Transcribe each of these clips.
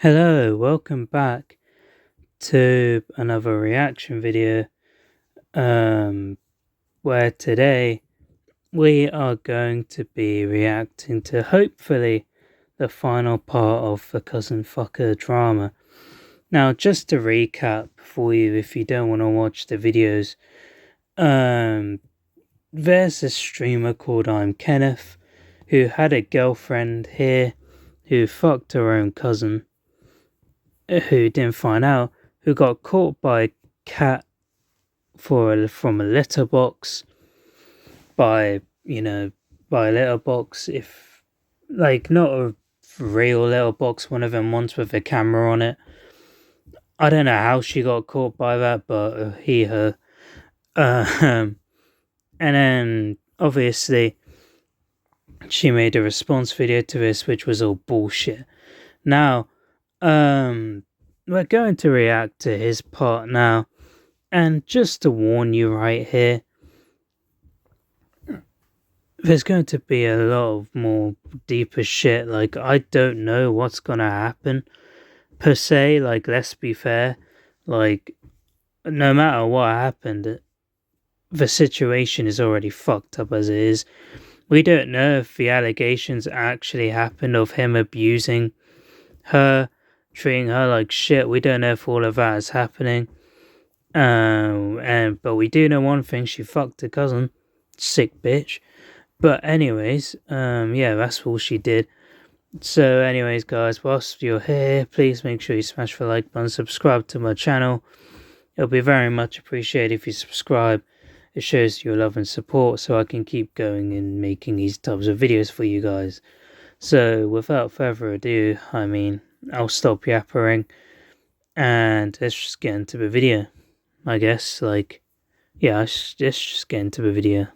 Hello, welcome back to another reaction video. Where today we are going to be reacting to hopefully the final part of the Cousin Fucker drama. Now, just to recap for you, if you don't want to watch the videos, there's a streamer called I'm Kenneth who had a girlfriend here who fucked her own cousin, who didn't find out, who got caught by a cat from a letterbox by a letterbox, if like not a real letterbox, one of them ones with a camera on it. I don't know how she got caught by that, but her. And then obviously she made a response video to this, which was all bullshit. Now, we're going to react to his part now. And just to warn you right here, there's going to be a lot of more deeper shit. Like, I don't know what's gonna happen, per se. Like, let's be fair. Like, no matter what happened, the situation is already fucked up as it is. We don't know if the allegations actually happened of him abusing her, treating her like shit. We don't know if all of that is happening. But we do know one thing: she fucked her cousin, sick bitch. But anyways, yeah, that's all she did. So, anyways, guys, whilst you're here, please make sure you smash the like button, subscribe to my channel. It'll be very much appreciated if you subscribe. It shows your love and support, so I can keep going and making these types of videos for you guys. So, without further ado, I'll stop yappering and let's just get into the video. I guess, let's just get into the video.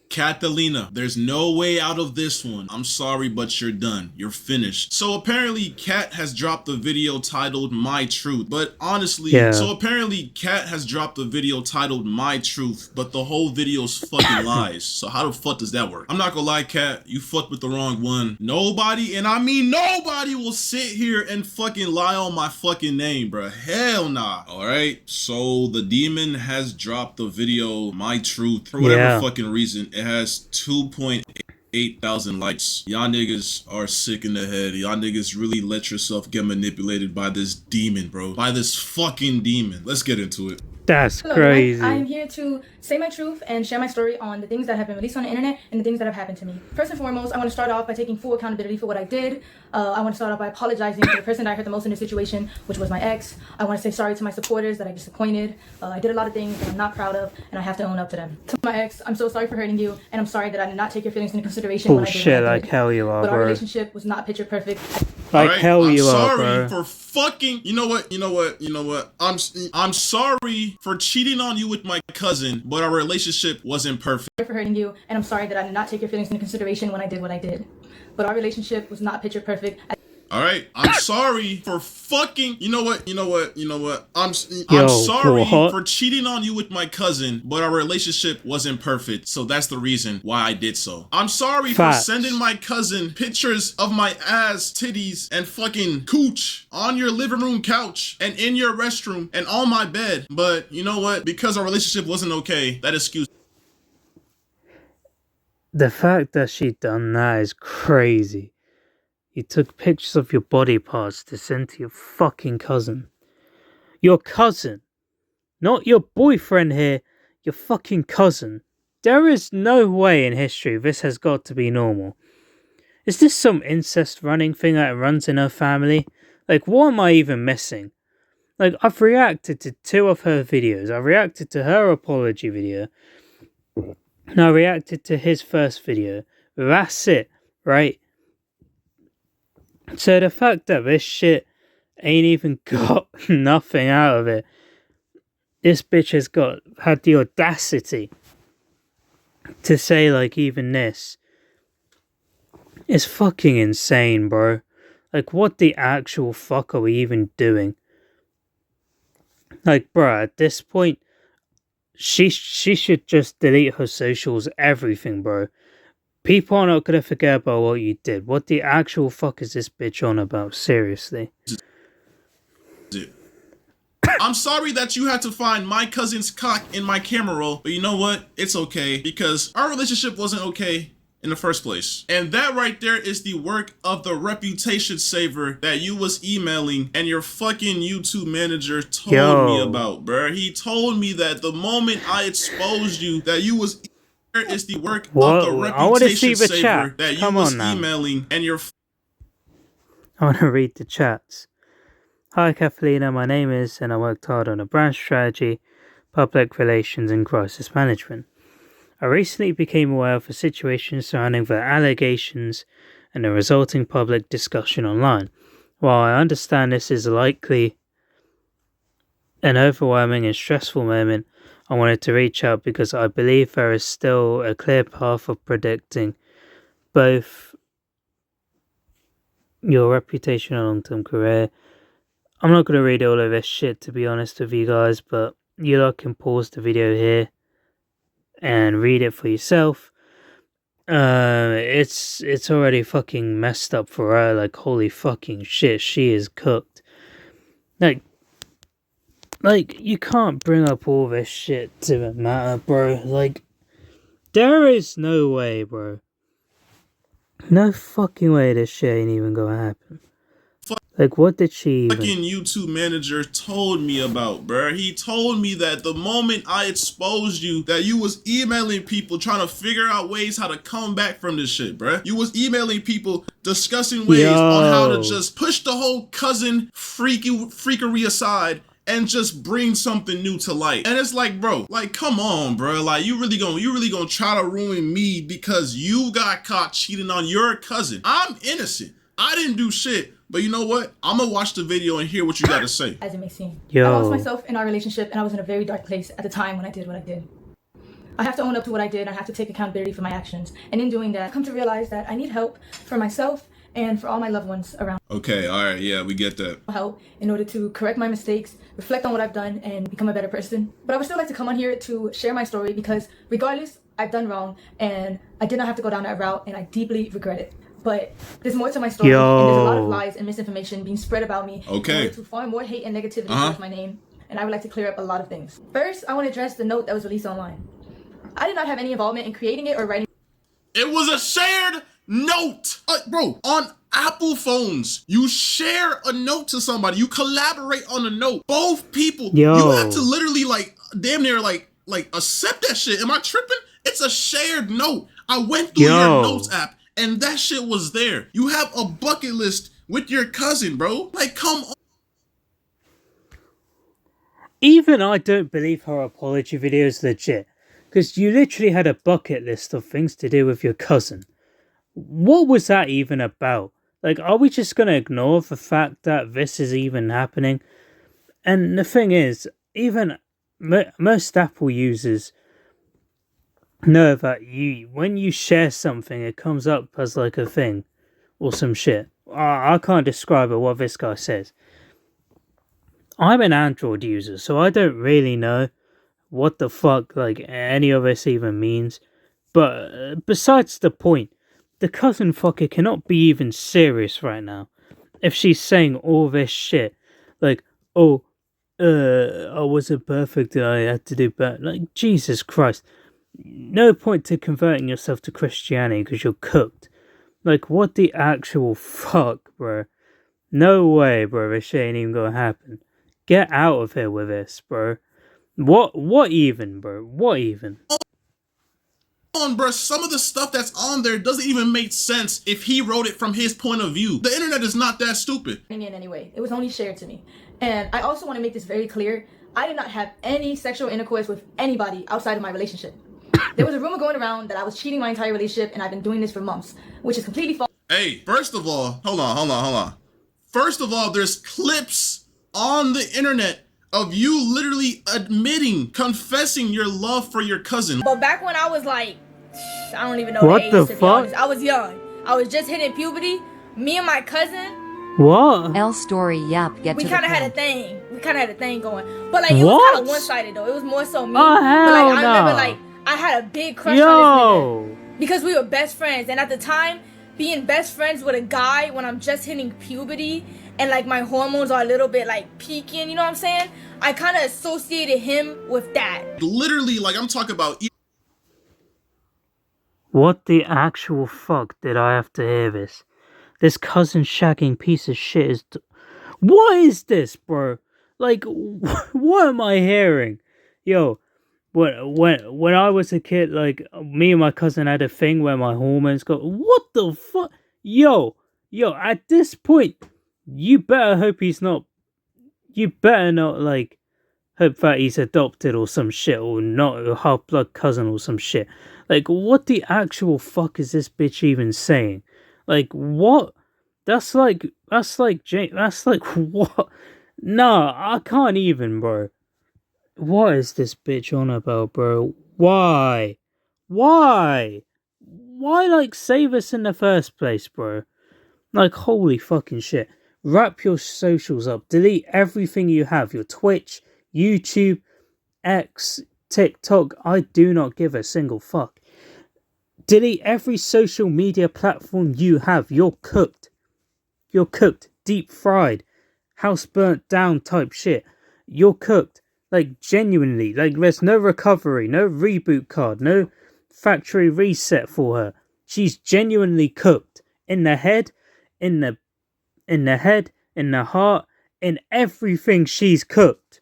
Catalina, there's no way out of this one. I'm sorry, but you're done. You're finished. So apparently Kat has dropped a video titled My Truth. But honestly, So apparently Kat has dropped a video titled My Truth, but the whole video's fucking lies. So how the fuck does that work? I'm not gonna lie, Kat, you fucked with the wrong one. Nobody, and I mean nobody, will sit here and fucking lie on my fucking name, bruh. Hell nah. Alright, so the demon has dropped the video My Truth for whatever fucking reason. It has 2.8 thousand likes. Y'all niggas are sick in the head. Y'all niggas really let yourself get manipulated by this demon, bro. By this fucking demon. Let's get into it. That's crazy. Hello, I'm here to say my truth and share my story on the things that have been released on the internet and the things that have happened to me. First and foremost, I want to start off by taking full accountability for what I did. I want to start off by apologizing to the person that I hurt the most in this situation, which was my ex. I want to say sorry to my supporters that I disappointed. I did a lot of things that I'm not proud of, and I have to own up to them. To my ex, I'm so sorry for hurting you, and I'm sorry that I did not take your feelings into consideration when I did what I did. Like hell you are, but bro. our relationship was not picture perfect. Like hell you are, bro. I'm sorry for fucking. You know what? I'm sorry for cheating on you with my cousin, but our relationship wasn't perfect. Sorry for hurting you, and I'm sorry that I did not take your feelings into consideration when I did what I did. But our relationship was not picture perfect. Alright, I'm sorry for fucking. You know what? I'm sorry for cheating on you with my cousin, but our relationship wasn't perfect, so that's the reason why I did so. I'm sorry for sending my cousin pictures of my ass, titties, and fucking cooch on your living room couch and in your restroom and on my bed, but you know what? Because our relationship wasn't okay, that excuse. The fact that she done that is crazy. You took pictures of your body parts to send to your fucking cousin. Your cousin. Not your boyfriend here. Your fucking cousin. There is no way in history this has got to be normal. Is this some incest running thing that runs in her family? Like, what am I even missing? Like, I've reacted to 2 of her videos. I reacted to her apology video. And I reacted to his first video. That's it, right? So the fact that this shit ain't even got nothing out of it, this bitch has had the audacity to say like even this, is fucking insane, bro. Like, what the actual fuck are we even doing? Like, bro, at this point, she should just delete her socials, everything, bro. People are not gonna forget about what you did. What the actual fuck is this bitch on about? Seriously. I'm sorry that you had to find my cousin's cock in my camera roll, but you know what? It's okay, because our relationship wasn't okay in the first place. And that right there is the work of the reputation saver that you was emailing and your fucking YouTube manager told me about, bruh. He told me that the moment I exposed you, that you was is the work of the reputation saver that you was emailing and your... I want to read the chats. Hi Kathleen, my name is, and I worked hard on a brand strategy, public relations and crisis management. I recently became aware of a situation surrounding the allegations and the resulting public discussion online. While I understand this is likely an overwhelming and stressful moment, I wanted to reach out because I believe there is still a clear path of predicting both your reputation and long-term career. I'm not going to read all of this shit, to be honest with you guys, but you lot can pause the video here and read it for yourself. It's already fucking messed up for her. Like, holy fucking shit, she is cooked. Like, you can't bring up all this shit to matter, bro. Like, there is no way, bro. No fucking way this shit ain't even gonna happen. Like, what did she even... fucking YouTube manager told me about, bruh. He told me that the moment I exposed you, that you was emailing people trying to figure out ways how to come back from this shit, bruh. You was emailing people discussing ways on how to just push the whole cousin freakery aside and just bring something new to light. And it's like, bro, like, come on, bro. Like, you really gonna try to ruin me because you got caught cheating on your cousin. I'm innocent. I didn't do shit. But you know what? I'm gonna watch the video and hear what you gotta say. As it may seem. I lost myself in our relationship and I was in a very dark place at the time when I did what I did. I have to own up to what I did. I have to take accountability for my actions. And in doing that, I've come to realize that I need help for myself and for all my loved ones around. Okay, all right, yeah, we get that. Help in order to correct my mistakes, reflect on what I've done, and become a better person. But I would still like to come on here to share my story because regardless, I've done wrong and I did not have to go down that route and I deeply regret it. But there's more to my story, and there's a lot of lies and misinformation being spread about me in order to farm more hate and negativity towards my name, and I would like to clear up a lot of things. First, I want to address the note that was released online. I did not have any involvement in creating it or writing. It was a shared note! Bro, on Apple phones, you share a note to somebody, you collaborate on a note. Both people, you have to literally, like, damn near, like accept that shit. Am I tripping? It's a shared note. I went through your notes app, and that shit was there. You have a bucket list with your cousin, bro. Like, come on. Even I don't believe her apology video is legit. Because you literally had a bucket list of things to do with your cousin. What was that even about? Like, are we just going to ignore the fact that this is even happening? And the thing is, even most Apple users know that when you share something, it comes up as like a thing or some shit. I can't describe it, what this guy says. I'm an Android user, so I don't really know what the fuck like any of this even means. But besides the point, the cousin fucker cannot be even serious right now if she's saying all this shit like, oh, I wasn't perfect and I had to do better. Like, Jesus Christ. No point to converting yourself to Christianity because you're cooked. Like, what the actual fuck, bro? No way, bro. This shit ain't even gonna happen. Get out of here with this, bro. What even, bro? What even? On, bro, some of the stuff that's on there doesn't even make sense if he wrote it from his point of view. The internet is not that stupid. In any way, it was only shared to me. And I also want to make this very clear. I did not have any sexual intercourse with anybody outside of my relationship. There was a rumor going around that I was cheating my entire relationship and I've been doing this for months, which is completely false. Hey, first of all, hold on. First of all, there's clips on the internet of you literally admitting, confessing your love for your cousin. But back when I was like, I don't even know what the age, to be honest. I was young. I was just hitting puberty. Me and my cousin. What? L story, yep, get we to kind of the had a thing. We kind of had a thing going. But like, it was kind of one-sided though. It was more so me. Oh, hell but like, no. I remember like, I had a big crush on this nigga. because we were best friends. And at the time, being best friends with a guy when I'm just hitting puberty and like my hormones are a little bit like peaking, you know what I'm saying? I kind of associated him with that. Literally, like, I'm talking about. What the actual fuck did I have to hear this? This cousin shagging piece of shit is... What is this, bro? Like, what am I hearing? Yo, when I was a kid, like, me and my cousin had a thing where my hormones got... What the fuck? Yo, at this point, you better hope he's not... You better not, like, hope that he's adopted or some shit, or not a half-blood cousin or some shit. Like, what the actual fuck is this bitch even saying? Like, what? That's like, what? Nah, I can't even, bro. What is this bitch on about, bro? Why? Why, like, save us in the first place, bro? Like, holy fucking shit. Wrap your socials up. Delete everything you have. Your Twitch, YouTube, X, TikTok. I do not give a single fuck. Delete every social media platform you have. You're cooked. You're cooked. Deep fried. House burnt down type shit. You're cooked. Like, genuinely. Like, there's no recovery. No reboot card. No factory reset for her. She's genuinely cooked. In the head. In the head. In the heart. In everything, she's cooked.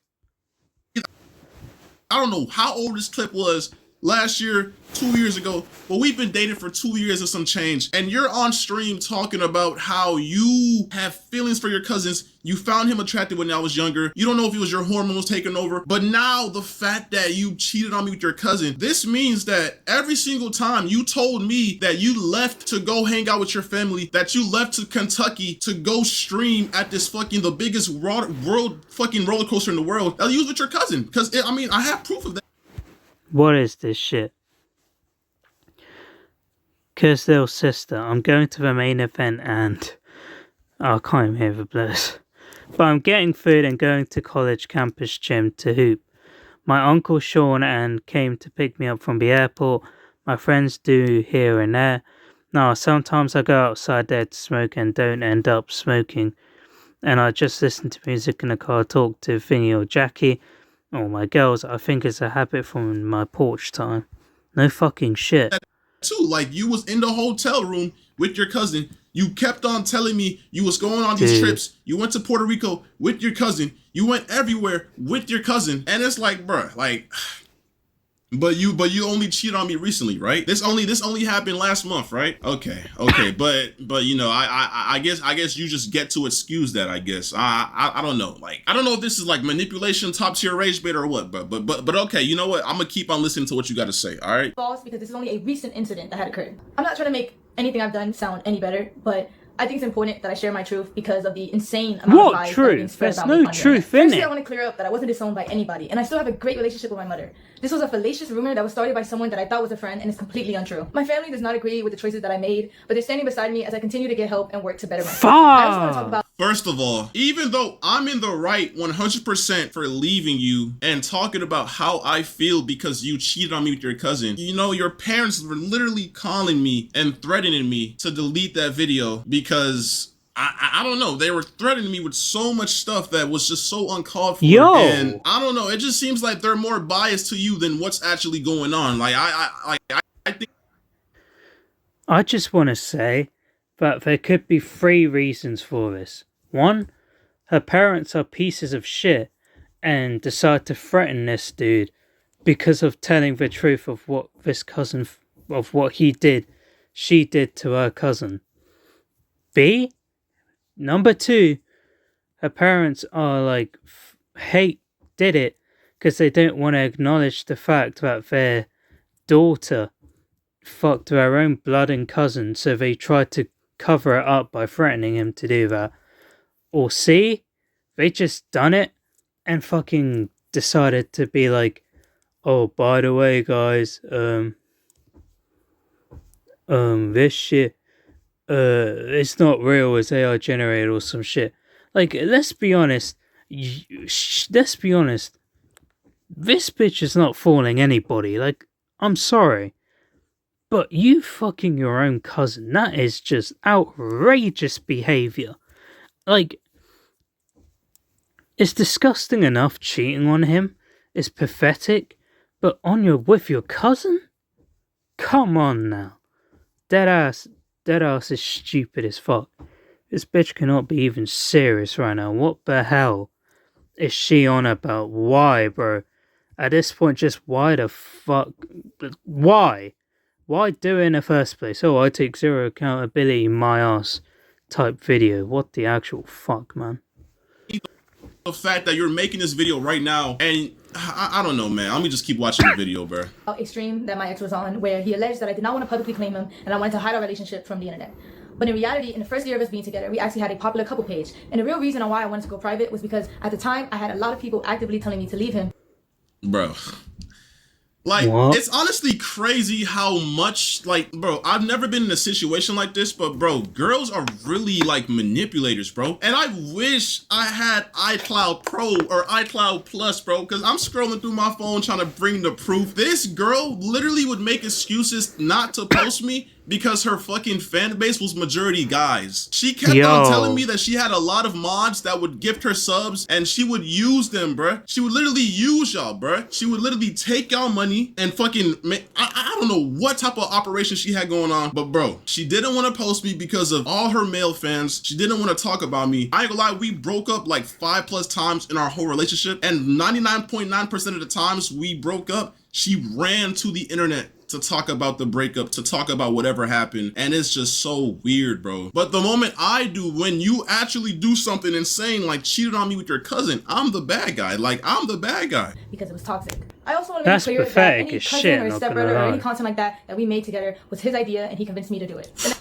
I don't know how old this clip was last year, 2 years ago, but we've been dating for 2 years and some change. And you're on stream talking about how you have feelings for your cousins. You found him attractive when I was younger. You don't know if it was your hormones taking over. But now the fact that you cheated on me with your cousin, this means that every single time you told me that you left to go hang out with your family, that you left to Kentucky to go stream at this fucking, the biggest world fucking roller coaster in the world, that you was with your cousin. Because, I mean, I have proof of that. What is this shit? Curse little sister, I'm going to the main event and... I can't even hear the blurs. But I'm getting food and going to college campus gym to hoop. My uncle Sean and came to pick me up from the airport. My friends do here and there. Now, sometimes I go outside there to smoke and don't end up smoking. And I just listen to music in the car, talk to Vinny or Jackie. Oh, my girls, I think it's a habit from my porch time. No fucking shit. Too, like, you was in the hotel room with your cousin. You kept on telling me you was going on these trips. You went to Puerto Rico with your cousin. You went everywhere with your cousin. And it's like, bruh, like... But you only cheated on me recently, right? This only happened last month, right? Okay, but you know, I guess you just get to excuse that. I guess I don't know. Like, I don't know if this is like manipulation, top tier rage bait or what. But okay, you know what? I'm gonna keep on listening to what you got to say. All right. False, because this is only a recent incident that had occurred. I'm not trying to make anything I've done sound any better, but I think it's important that I share my truth because of the insane amount of lies that are being spread about me. There's no truth in it. Firstly, I want to clear up that I wasn't disowned by anybody, and I still have a great relationship with my mother. This was a fallacious rumor that was started by someone that I thought was a friend, and it's completely untrue. My family does not agree with the choices that I made, but they're standing beside me as I continue to get help and work to better myself. I also want to talk about... First of all, even though I'm in the right 100% for leaving you and talking about how I feel because you cheated on me with your cousin, you know, your parents were literally calling me and threatening me to delete that video because... I don't know. They were threatening me with so much stuff that was just so uncalled for. And I don't know. It just seems like they're more biased to you than what's actually going on. Like I think. I just want to say that there could be 3 reasons for this. 1, her parents are pieces of shit and decide to threaten this dude because of telling the truth of what this cousin, of what she did to her cousin. B, number 2, her parents are like, did it because they don't want to acknowledge the fact that their daughter fucked their own blood and cousin, so they tried to cover it up by threatening him to do that. Or C, they just done it and fucking decided to be like, oh, by the way, guys, this shit, it's not real, it's AI generated or some shit. Like, let's be honest. Let's be honest. This bitch is not fooling anybody. Like, I'm sorry. But you fucking your own cousin, that is just outrageous behavior. Like, it's disgusting enough cheating on him. It's pathetic. But with your cousin? Come on now. Dead ass is stupid as fuck. This bitch cannot be even serious right now. What the hell is she on about? Why, bro? At this point, just why the fuck? Why? Why do it in the first place? Oh, I take zero accountability, my ass type video. What the actual fuck, man? The fact that you're making this video right now, and I don't know, man. Let me just keep watching the video, bro. A stream that my ex was on where he alleged that I did not want to publicly claim him and I wanted to hide our relationship from the internet. But in reality, in the first year of us being together, we actually had a popular couple page. And the real reason why I wanted to go private was because at the time, I had a lot of people actively telling me to leave him. Bro. Like, what? It's honestly crazy how much, like, bro, I've never been in a situation like this, but, bro, girls are really, like, manipulators, bro. And I wish I had iCloud Pro or iCloud Plus, bro, because I'm scrolling through my phone trying to bring the proof. This girl literally would make excuses not to post me because her fucking fan base was majority guys. She kept on telling me that she had a lot of mods that would gift her subs and she would use them, bruh. She would literally use y'all, bruh. She would literally take y'all money and fucking make, I don't know what type of operation she had going on, but bro, she didn't want to post me because of all her male fans. She didn't want to talk about me. I ain't gonna lie, we broke up like 5+ times in our whole relationship, and 99.9% of the times we broke up, she ran to the internet to talk about the breakup, to talk about whatever happened. And it's just so weird, bro. But the moment I do, when you actually do something insane, like cheated on me with your cousin, I'm the bad guy. Like, I'm the bad guy. Because it was toxic. I also want to make clear that any cousin or stepbrother or any lie. content like that we made together was his idea and he convinced me to do it.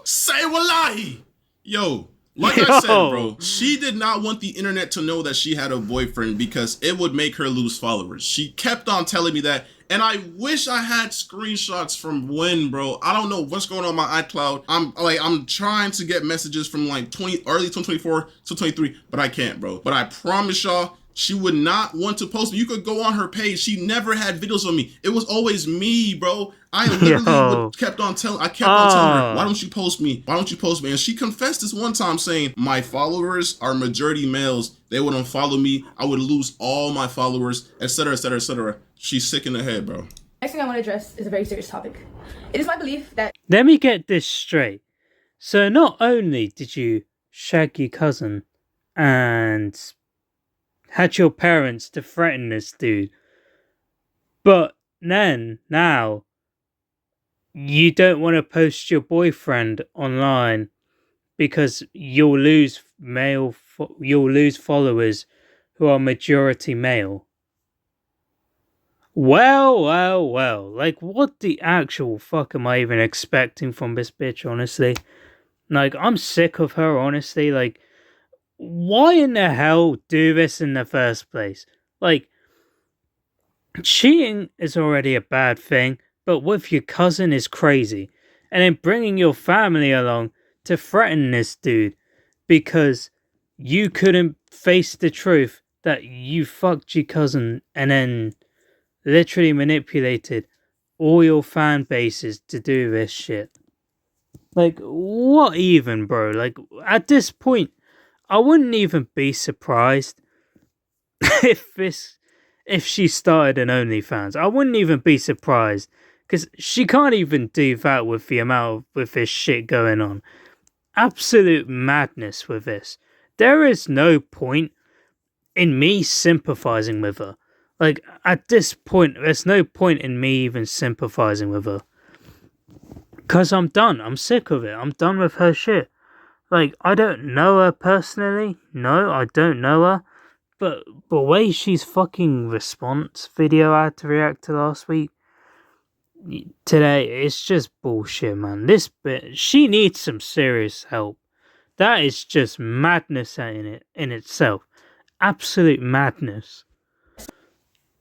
Say wallahi! Yo. Like I said, bro, she did not want the internet to know that she had a boyfriend because it would make her lose followers. She kept on telling me that, and I wish I had screenshots from when, bro. I don't know what's going on my iCloud. I'm trying to get messages from like early 2024 to 2023, but I can't, bro. But I promise y'all, she would not want to post me. You could go on her page. She never had videos of me. It was always me, bro. I literally kept on telling her, why don't you post me? Why don't you post me? And she confessed this one time saying, my followers are majority males. They would unfollow me. I would lose all my followers, etc., etc., etc. She's sick in the head, bro. Next thing I want to address is a very serious topic. It is my belief that... Let me get this straight. So not only did you shag your cousin and had your parents to threaten this dude, but then now you don't want to post your boyfriend online because you'll lose followers who are majority male. Well, like, what the actual fuck am I even expecting from this bitch, honestly? Like, I'm sick of her, honestly. Like, why in the hell do this in the first place? Like, cheating is already a bad thing, but with your cousin is crazy. And then bringing your family along to threaten this dude because you couldn't face the truth that you fucked your cousin and then literally manipulated all your fan bases to do this shit. Like, what even, bro? Like, at this point, I wouldn't even be surprised if she started an OnlyFans. I wouldn't even be surprised because she can't even do that with the amount with this shit going on. Absolute madness with this. There is no point in me sympathizing with her. Like, at this point, there's no point in me even sympathizing with her. Because I'm done. I'm sick of it. I'm done with her shit. Like, I don't know her personally. No, I don't know her. But the way she's fucking response video I had to react to last week, today, it's just bullshit, man. This bit, she needs some serious help. That is just madness in itself. Absolute madness.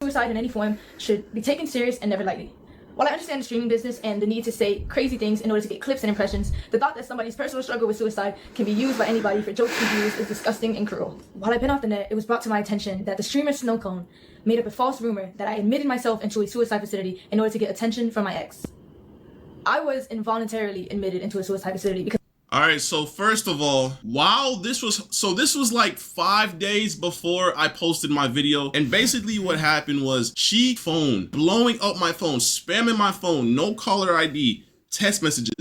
Suicide in any form should be taken serious and never lightly. While I understand the streaming business and the need to say crazy things in order to get clips and impressions, the thought that somebody's personal struggle with suicide can be used by anybody for jokes and views is disgusting and cruel. While I've been off the net, it was brought to my attention that the streamer Snowcone made up a false rumor that I admitted myself into a suicide facility in order to get attention from my ex. I was involuntarily admitted into a suicide facility because. All right, so first of all, while this was like 5 days before I posted my video, and basically what happened was she phone blowing up my phone, spamming my phone, no caller ID, text messages.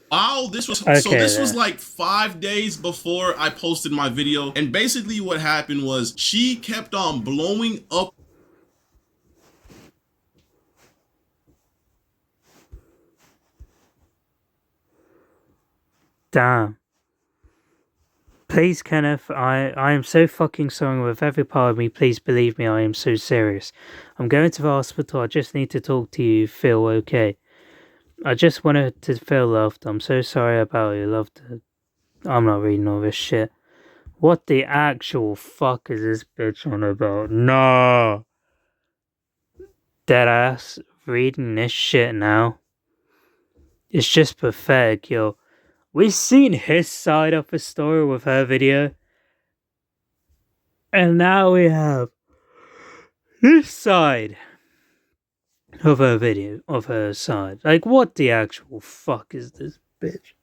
While this was this was like 5 days before I posted my video, and basically what happened was she kept on blowing up. Damn. Please, Kenneth, I am so fucking sorry with every part of me. Please believe me, I am so serious. I'm going to the hospital. I just need to talk to you. Feel okay. I just wanted to feel loved. I'm so sorry about you. Loved. I'm not reading all this shit. What the actual fuck is this bitch on about? No. Deadass reading this shit now. It's just pathetic, yo. We've seen his side of the story with her video. And now we have this side of her video, of her side. Like, what the actual fuck is this bitch?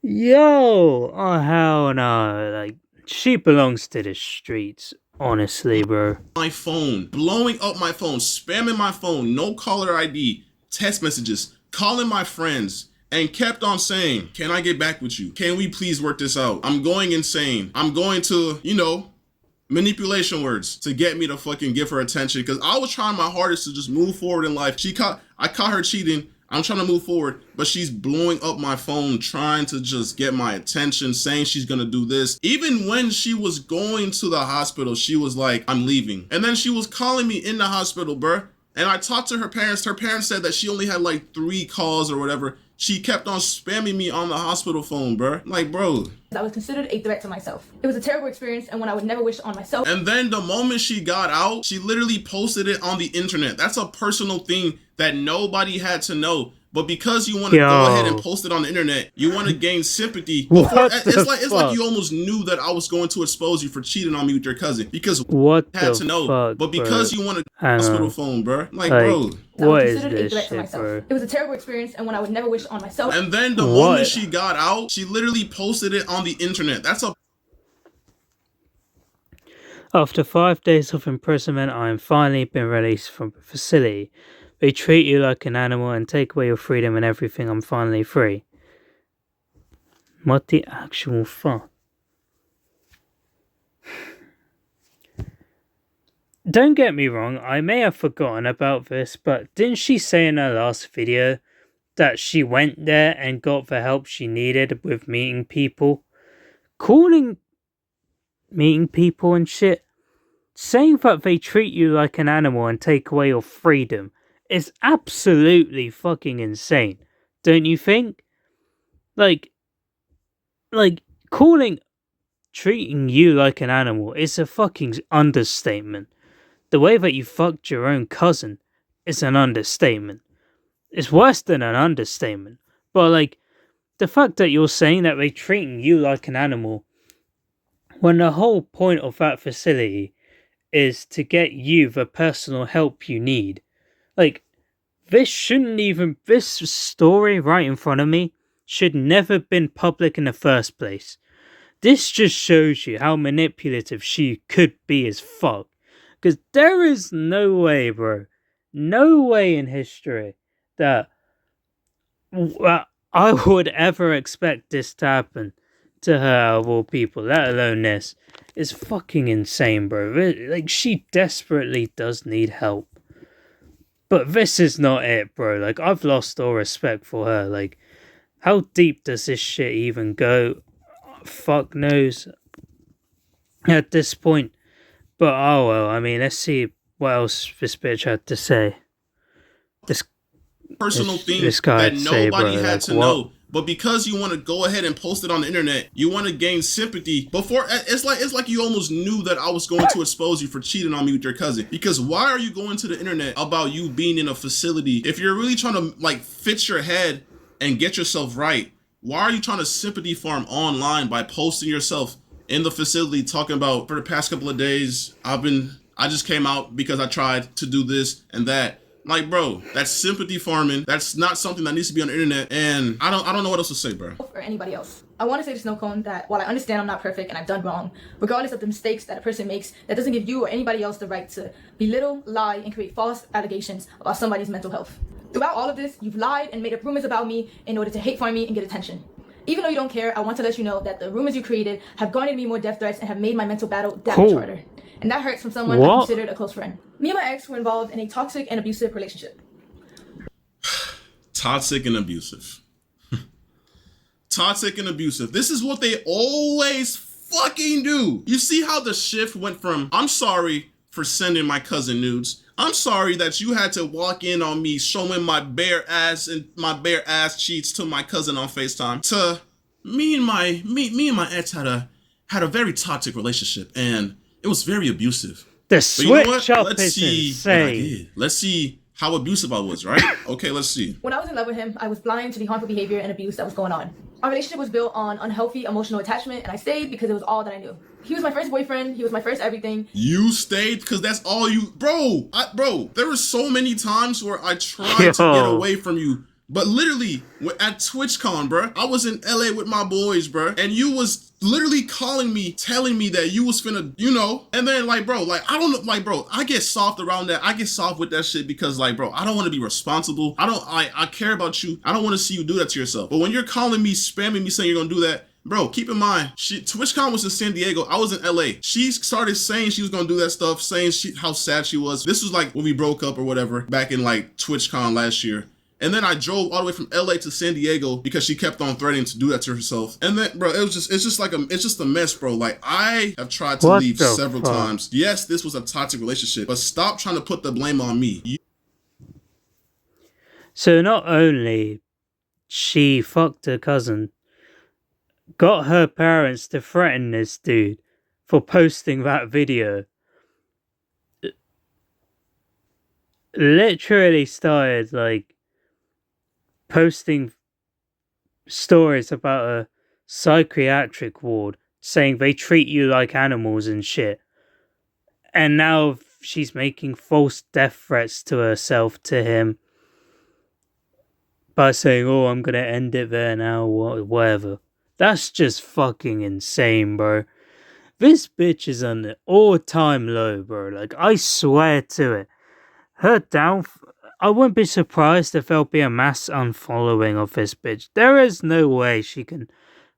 Yo! Oh, hell no. Like, she belongs to the streets. Honestly, bro. My phone, blowing up my phone, spamming my phone, no caller ID, text messages, calling my friends, and kept on saying, can I get back with you? Can we please work this out? I'm going insane. I'm going to, manipulation words to get me to fucking give her attention, because I was trying my hardest to just move forward in life. I caught her cheating. I'm trying to move forward, but she's blowing up my phone, trying to just get my attention, saying she's gonna do this. Even when she was going to the hospital, she was like, I'm leaving. And then she was calling me in the hospital, bruh. And I talked to her parents. Her parents said that she only had like 3 calls or whatever. She kept on spamming me on the hospital phone, bruh. Like, bro. I was considered a threat to myself. It was a terrible experience and one I would never wish on myself. And then the moment she got out, she literally posted it on the internet. That's a personal thing that nobody had to know. But because you want to go ahead and post it on the internet, you want to gain sympathy. It's like you almost knew that I was going to expose you for cheating on me with your cousin. Because what had to know. Fuck, but because you want a hospital phone, bro. Like, bro. What is this shit, bro? It was a terrible experience and one I would never wish on myself. And then the moment she got out, she literally posted it on the internet. That's a... After 5 days of imprisonment, I am finally been released from the facility. They treat you like an animal and take away your freedom and everything. I'm finally free. What the actual fuck? Don't get me wrong, I may have forgotten about this, but didn't she say in her last video that she went there and got the help she needed with meeting people? Meeting people and shit? Saying that they treat you like an animal and take away your freedom is absolutely fucking insane, don't you think? Like treating you like an animal is a fucking understatement. The way that you fucked your own cousin is an understatement. It's worse than an understatement. But like, the fact that you're saying that they're treating you like an animal, when the whole point of that facility is to get you the personal help you need. Like, this story right in front of me should never have been public in the first place. This just shows you how manipulative she could be as fuck. Because there is no way, bro, no way in history that I would ever expect this to happen to her of all people, let alone this. It's fucking insane, bro. Like, she desperately does need help. But this is not it, bro. Like, I've lost all respect for her. Like, how deep does this shit even go? Fuck knows at this point. But oh well, I mean, let's see what else this bitch had to say. This personal thing that nobody had to know. But because you want to go ahead and post it on the internet, you want to gain sympathy. Before, it's like you almost knew that I was going to expose you for cheating on me with your cousin. Because why are you going to the internet about you being in a facility? If you're really trying to like fix your head and get yourself right, why are you trying to sympathy farm online by posting yourself in the facility talking about, for the past couple of days, I just came out because I tried to do this and that. Like, bro, that's sympathy farming. That's not something that needs to be on the internet. And I don't know what else to say, bro. Or anybody else. I want to say to Snow Cone that while I understand I'm not perfect and I've done wrong, regardless of the mistakes that a person makes, that doesn't give you or anybody else the right to belittle, lie, and create false allegations about somebody's mental health. Throughout all of this, you've lied and made up rumors about me in order to hate farm me and get attention. Even though you don't care, I want to let you know that the rumors you created have garnered me more death threats and have made my mental battle that much harder. And that hurts from someone I considered a close friend. Me and my ex were involved in a toxic and abusive relationship. Toxic and abusive. Toxic and abusive. This is what they always fucking do. You see how the shift went from, I'm sorry for sending my cousin nudes. I'm sorry that you had to walk in on me showing my bare ass and my bare ass cheeks to my cousin on FaceTime, to me and my ex had a very toxic relationship and it was very abusive. The switch up Let's is see insane. what I did. Let's see how abusive I was, right? Okay, let's see. When I was in love with him, I was blind to the harmful behavior and abuse that was going on. Our relationship was built on unhealthy emotional attachment, and I stayed because it was all that I knew. He was my first boyfriend. He was my first everything. You stayed because that's all you... Bro, there were so many times where I tried to get away from you. But literally, at TwitchCon, bro, I was in LA with my boys, bro, and you was literally calling me, telling me that you was finna, you know, and then like, bro, like, I don't know, like, bro, I get soft around that. I get soft with that shit because like, bro, I don't want to be responsible. I care about you. I don't want to see you do that to yourself. But when you're calling me, spamming me saying you're gonna do that, bro, keep in mind, TwitchCon was in San Diego. I was in LA. She started saying she was gonna do that stuff, saying how sad she was. This was like when we broke up or whatever, back in like TwitchCon last year. And then I drove all the way from LA to San Diego because she kept on threatening to do that to herself. And then, bro, it's just a mess, bro. Like, I have tried to leave several times. Yes, this was a toxic relationship, but stop trying to put the blame on me. So not only she fucked her cousin, got her parents to threaten this dude for posting that video, literally started like posting stories about a psychiatric ward, saying they treat you like animals and shit. And now she's making false death threats to herself, to him, by saying, oh, I'm gonna end it there now, whatever. That's just fucking insane, bro. This bitch is on the all-time low, bro. Like, I swear to it. Her I wouldn't be surprised if there'll be a mass unfollowing of this bitch. There is no way she can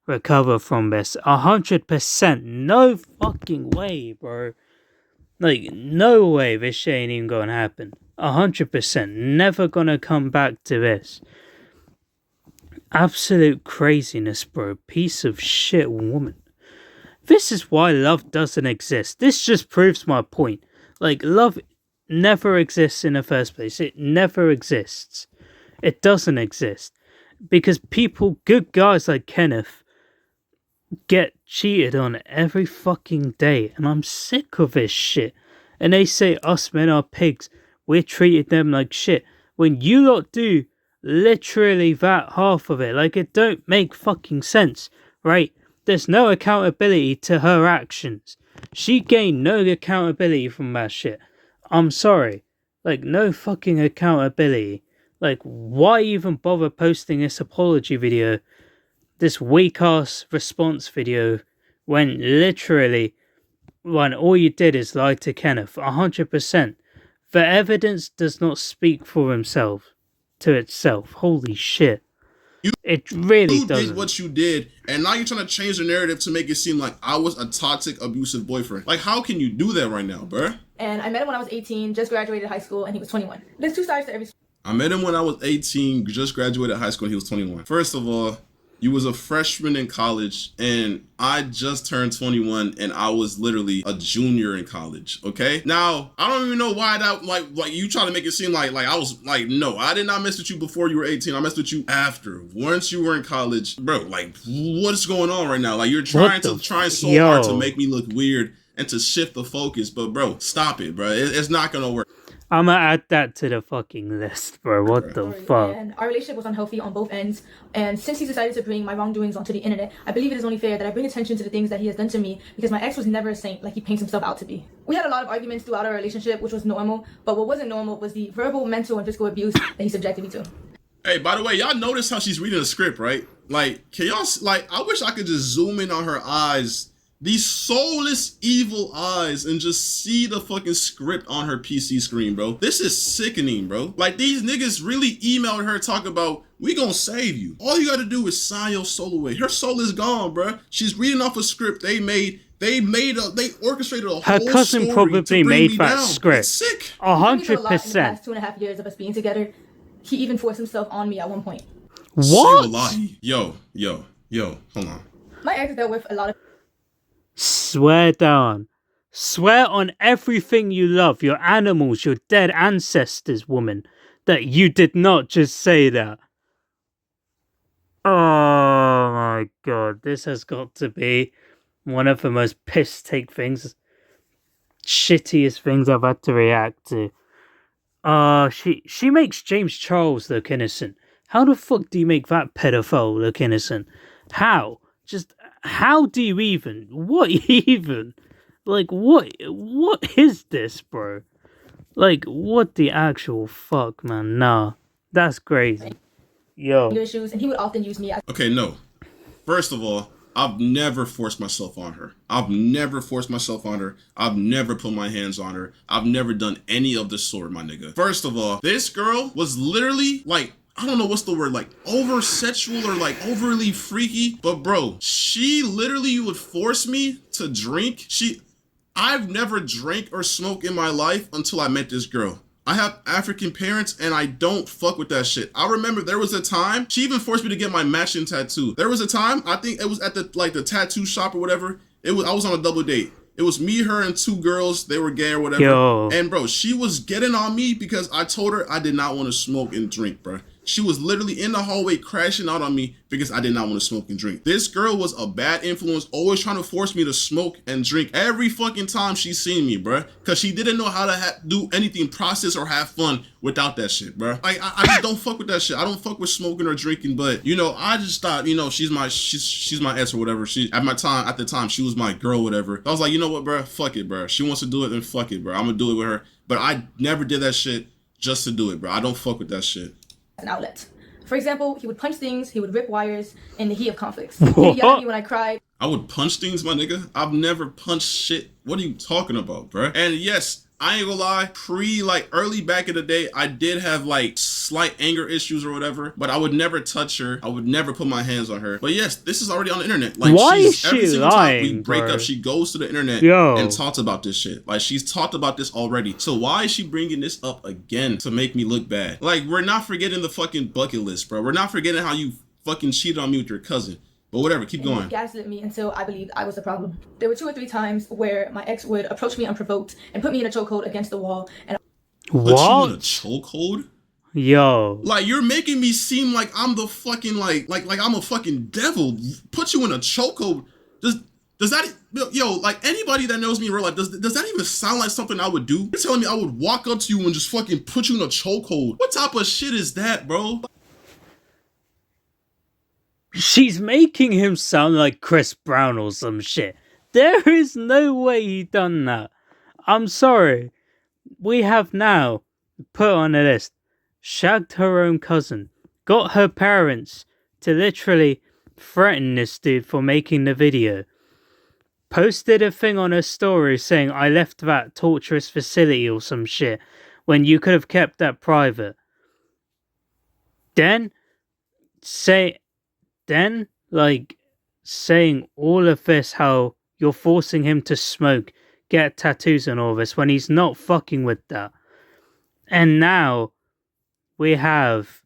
recover from this. 100%. No fucking way, bro. Like, no way this shit ain't even gonna happen. 100%. Never gonna come back to this. Absolute craziness, bro. Piece of shit woman. This is why love doesn't exist. This just proves my point. Like, love never exists in the first place. It never exists. It doesn't exist. Because people, good guys like Kenneth, get cheated on every fucking day. And I'm sick of this shit. And they say us men are pigs. We treated them like shit. When you lot do literally that half of it. Like, it don't make fucking sense. Right? There's no accountability to her actions. She gained no accountability from that shit. I'm sorry. Like, no fucking accountability. Like, why even bother posting this apology video? This weak-ass response video when all you did is lie to Kenneth. 100%. The evidence does not speak for to itself. Holy shit. It really doesn't. You did what you did, and now you're trying to change the narrative to make it seem like I was a toxic, abusive boyfriend. Like, how can you do that right now, bruh? And I met him when I was 18, just graduated high school, and he was 21. There's two sides to every story. I met him when I was 18, just graduated high school, and he was 21. First of all, you was a freshman in college, and I just turned 21, and I was literally a junior in college, okay? Now, I don't even know why that, like you try to make it seem like I was, like, no, I did not mess with you before you were 18. I messed with you after. Once you were in college, bro, like, what's going on right now? Like, you're trying so hard to make me look weird and to shift the focus, but bro, stop it, bro. It's not gonna work. I'm gonna add that to the fucking list, bro. What the fuck? And our relationship was unhealthy on both ends. And since he's decided to bring my wrongdoings onto the internet, I believe it is only fair that I bring attention to the things that he has done to me, because my ex was never a saint like he paints himself out to be. We had a lot of arguments throughout our relationship, which was normal. But what wasn't normal was the verbal, mental, and physical abuse that he subjected me to. Hey, by the way, y'all notice how she's reading the script, right? Like, can y'all, like, I wish I could just zoom in on her eyes, these soulless, evil eyes, and just see the fucking script on her PC screen, bro. This is sickening, bro. Like, these niggas really emailed her talking about, we gonna save you. All you gotta do is sign your soul away. Her soul is gone, bro. She's reading off a script they orchestrated a her whole cousin story probably to bring made me that down. script. It's sick. 100%. In the past 2.5 years of us being together, he even forced himself on me at one point. What? Yo, hold on. My ex dealt with a lot of... Swear down. Swear on everything you love, your animals, your dead ancestors, woman, that you did not just say that. Oh my god, this has got to be one of the most piss take things, shittiest things I've had to react to. She makes James Charles look innocent. How the fuck do you make that pedophile look innocent? How? Just how do you even? What even? Like what is this, bro? Like what the actual fuck, man? Nah, that's crazy. Yo. Issues, and he would often use me as... Okay, no. First of all, I've never forced myself on her. I've never put my hands on her. I've never done any of the sort, my nigga. First of all, this girl was literally like, I don't know what's the word, like over sexual or like overly freaky. But bro, she literally would force me to drink. I've never drank or smoked in my life until I met this girl. I have African parents and I don't fuck with that shit. I remember there was a time, she even forced me to get my matching tattoo. There was a time, I think it was at the tattoo shop or whatever. I was on a double date. It was me, her, and two girls. They were gay or whatever. Yo. And bro, she was getting on me because I told her I did not want to smoke and drink, bro. She was literally in the hallway crashing out on me because I did not want to smoke and drink. This girl was a bad influence, always trying to force me to smoke and drink every fucking time she seen me, bruh. Because she didn't know how to do anything, process or have fun without that shit, bruh. Like, I just don't fuck with that shit. I don't fuck with smoking or drinking, but, you know, I just thought, you know, she's my ex or whatever. At the time, she was my girl, whatever. I was like, you know what, bruh? Fuck it, bruh. She wants to do it, then fuck it, bruh. I'm gonna do it with her. But I never did that shit just to do it, bruh. I don't fuck with that shit. An outlet. For example, he would punch things, he would rip wires in the heat of conflicts. He would yell at me when I cried. I would punch things, my nigga. I've never punched shit. What are you talking about, bruh? And yes, I ain't gonna lie, early back in the day, I did have like slight anger issues or whatever, but I would never touch her. I would never put my hands on her. But yes, this is already on the internet. Like, why is she every single lying, time we break bro? up, she goes to the internet and talks about this shit. Like, she's talked about this already. So why is she bringing this up again to make me look bad? Like, we're not forgetting the fucking bucket list, bro. We're not forgetting how you fucking cheated on me with your cousin. But whatever, keep going. He gaslit me until I believed I was the problem. There were 2 or 3 times where my ex would approach me unprovoked and put me in a chokehold against the wall. And Put you in a chokehold? Yo. Like, you're making me seem like I'm the fucking, like I'm a fucking devil. Put you in a chokehold. Does that, yo, like, anybody that knows me in real life, does that even sound like something I would do? You're telling me I would walk up to you and just fucking put you in a chokehold? What type of shit is that, bro? She's making him sound like Chris Brown or some shit. There is no way he done that. I'm sorry. We have now put on a list, shagged her own cousin, got her parents to literally threaten this dude for making the video, posted a thing on her story saying I left that torturous facility or some shit when you could have kept that private. Then saying all of this, how you're forcing him to smoke, get tattoos and all this, when he's not fucking with that. And now we have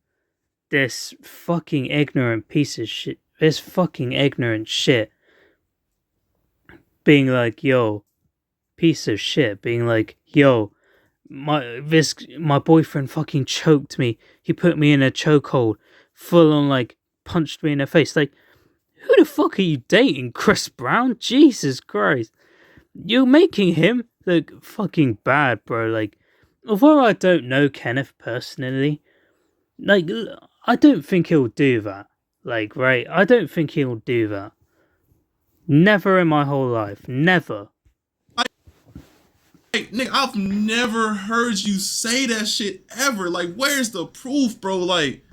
this fucking ignorant piece of shit, this fucking ignorant shit being like, yo, piece of shit, being like, yo, my boyfriend fucking choked me. He put me in a chokehold, full on, like, punched me in the face. Like, who the fuck are you dating, Chris Brown? Jesus Christ. You're making him look fucking bad, bro. Like, although I don't know Kenneth personally, like, I don't think he'll do that. Like, right? I don't think he'll do that. Never in my whole life. Never. Hey, Nick, I've never heard you say that shit ever. Like, where's the proof, bro? Like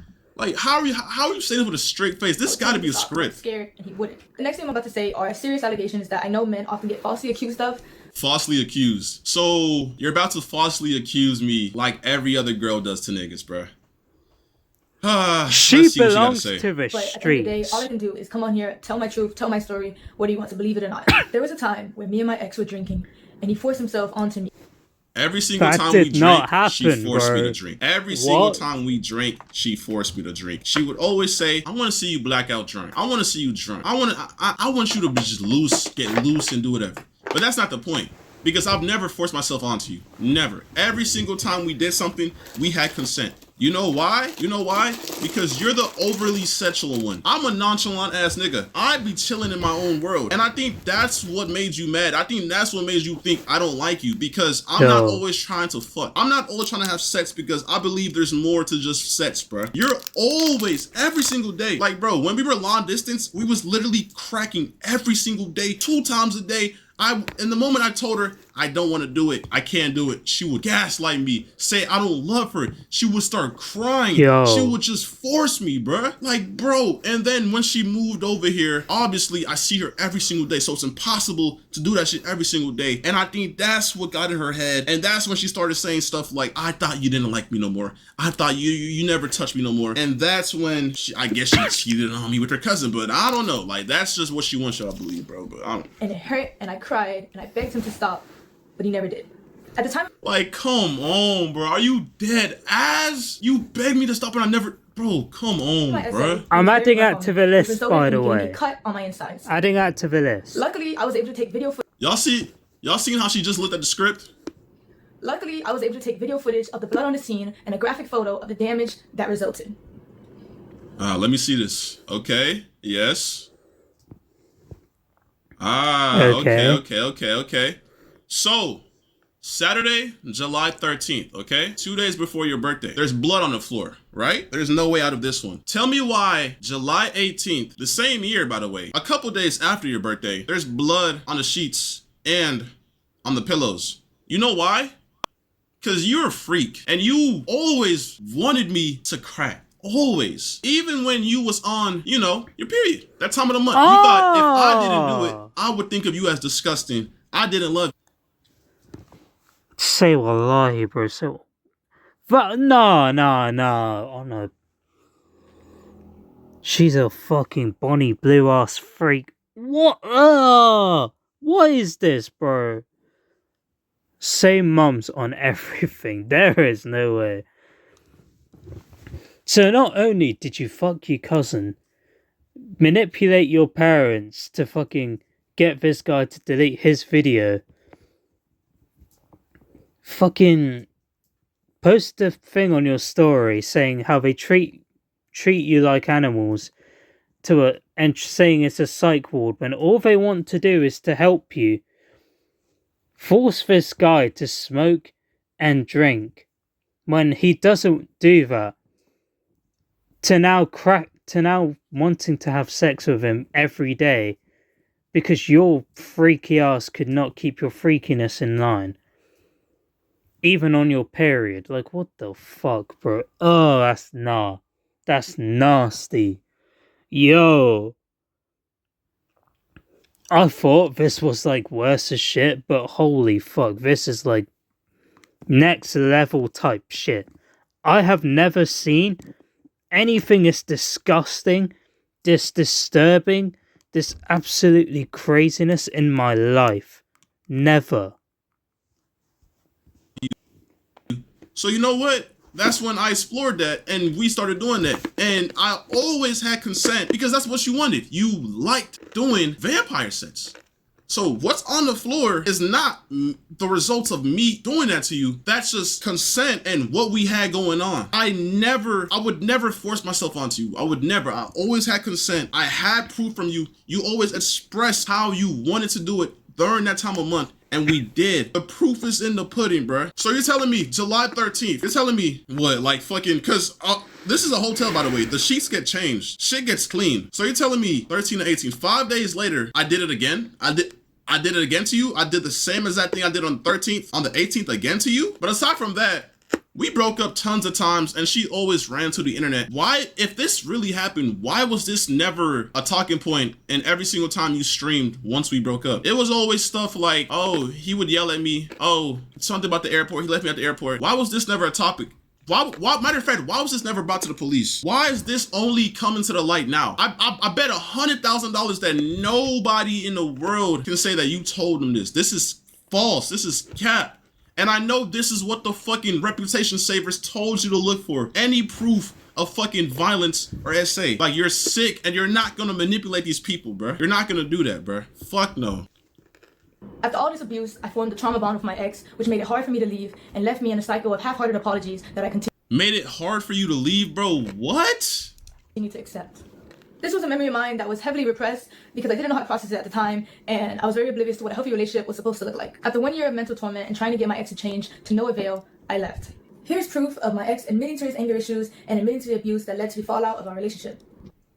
how are you saying this with a straight face? This got to be a script. Scared, and he wouldn't. The next thing I'm about to say are serious allegations that I know men often get falsely accused of. Falsely accused. So you're about to falsely accuse me like every other girl does to niggas, bro. She belongs to the but streets. at the end of the day, all I can do is come on here, tell my truth, tell my story, whether you want to believe it or not. There was a time where me and my ex were drinking, and he forced himself onto me. Every single time we drink, she forced me to drink. Every single time we drink, she forced me to drink. She would always say, I want to see you blackout drunk. I want to see you drunk. I want you to be just loose, get loose and do whatever. But that's not the point. Because I've never forced myself onto you. Never. Every single time we did something, we had consent. You know why? You know why? Because you're the overly sexual one. I'm a nonchalant ass nigga. I be chilling in my own world. And I think that's what made you mad. I think that's what made you think I don't like you. Because I'm not always trying to fuck. I'm not always trying to have sex because I believe there's more to just sex, bro. You're always, every single day. Like, bro, when we were long distance, we was literally cracking every single day, 2 times a day. In the moment I told her I don't want to do it, I can't do it, she would gaslight me, say I don't love her. She would start crying. She would just force me, bruh. Like, bro. And then when she moved over here, obviously I see her every single day, so it's impossible to do that shit every single day. And I think that's what got in her head. And that's when she started saying stuff like, I thought you didn't like me no more. I thought you never touched me no more. And that's when I guess she cheated on me with her cousin. But I don't know. Like, that's just what she wants y'all to believe, bro. But I don't. And it hurt, and I cried, and I begged him to stop, but he never did. At the time, like, come on, bro. Are you dead ass? You begged me to stop and I never. Bro, come on, bro. I'm adding that to the list, by the way. Cut on my insides. Adding that to the list. Luckily, I was able to take video footage. Y'all seen how she just looked at the script? Luckily, I was able to take video footage of the blood on the scene and a graphic photo of the damage that resulted. Let me see this. Okay. Yes. Okay. So, Saturday, July 13th, okay? 2 days before your birthday. There's blood on the floor, right? There's no way out of this one. Tell me why July 18th, the same year, by the way, a couple days after your birthday, there's blood on the sheets and on the pillows. You know why? Because you're a freak and you always wanted me to crack. Always. Even when you was on, you know, your period. That time of the month. You thought if I didn't do it, I would think of you as disgusting. I didn't love you. Say wallahi, bro. So, but no. Oh no. She's a fucking Bonnie blue ass freak. What? What is this, bro? Same mums on everything. There is no way. So not only did you fuck your cousin, manipulate your parents to fucking get this guy to delete his video, fucking post a thing on your story saying how they treat you like animals and saying it's a psych ward when all they want to do is to help you, force this guy to smoke and drink when he doesn't do that, to now wanting to have sex with him every day because your freaky ass could not keep your freakiness in line. Even on your period. Like, what the fuck, bro? Oh, that's nasty. Yo. I thought this was like worse as shit, but holy fuck, this is like next level type shit. I have never seen anything this disgusting, this disturbing, this absolutely craziness in my life. Never. So you know what? That's when I explored that and we started doing that. And I always had consent because that's what you wanted. You liked doing vampire sex. So what's on the floor is not the results of me doing that to you. That's just consent and what we had going on. I would never force myself onto you. I always had consent. I had proof from you. You always expressed how you wanted to do it during that time of month. And we did. The proof is in the pudding, bruh. So you're telling me July 13th, you're telling me what, like fucking, cause this is a hotel, by the way. The sheets get changed. Shit gets clean. So you're telling me 13 to 18, 5 days later, I did it again? I did it again to you? I did the same exact thing I did on the 13th, on the 18th again to you? But aside from that, we broke up tons of times and she always ran to the internet. Why, if this really happened, why was this never a talking point in every single time you streamed once we broke up? It was always stuff like, oh, he would yell at me. Oh, something about the airport. He left me at the airport. Why was this never a topic? Why, matter of fact, why was this never brought to the police? Why is this only coming to the light now? I bet $100,000 that nobody in the world can say that you told them this. This is false. This is cap. And I know this is what the fucking reputation savers told you to look for. Any proof of fucking violence or SA. Like, you're sick and you're not gonna manipulate these people, bro. You're not gonna do that, bro. Fuck no. After all this abuse, I formed a trauma bond with my ex, which made it hard for me to leave and left me in a cycle of half-hearted apologies that I Made it hard for you to leave, bro? What? continue to accept. This was a memory of mine that was heavily repressed because I didn't know how to process it at the time, and I was very oblivious to what a healthy relationship was supposed to look like. After 1 year of mental torment and trying to get my ex to change to no avail, I left. Here's proof of my ex admitting to his anger issues and admitting to the abuse that led to the fallout of our relationship.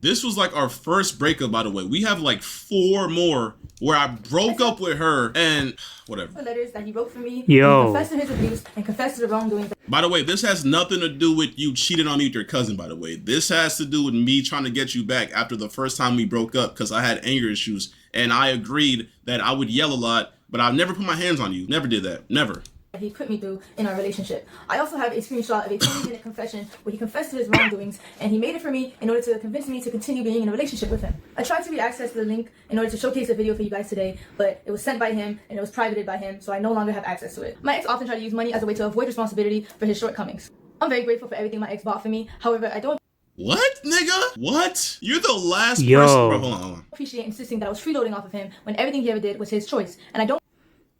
This was like our first breakup, by the way. We have like 4 more where I broke up with her and whatever. The letters that he wrote for me, Yo. he confessed to his abuse and confessed to the wrongdoings. By the way, this has nothing to do with you cheating on me with your cousin, by the way. This has to do with me trying to get you back after the first time we broke up because I had anger issues. And I agreed that I would yell a lot, but I've never put my hands on you. Never did that. Never. He put me through in our relationship. I also have a screenshot of a 20-minute confession where he confessed to his wrongdoings, and he made it for me in order to convince me to continue being in a relationship with him. I tried to re-access the link in order to showcase a video for you guys today, but it was sent by him and it was privated by him, so I no longer have access to it. My ex often tried to use money as a way to avoid responsibility for his shortcomings. I'm very grateful for everything my ex bought for me. However, I don't What, nigga? What? You're the last Yo. person. Bro, hold on. appreciate insisting that I was freeloading off of him when everything he ever did was his choice, and I don't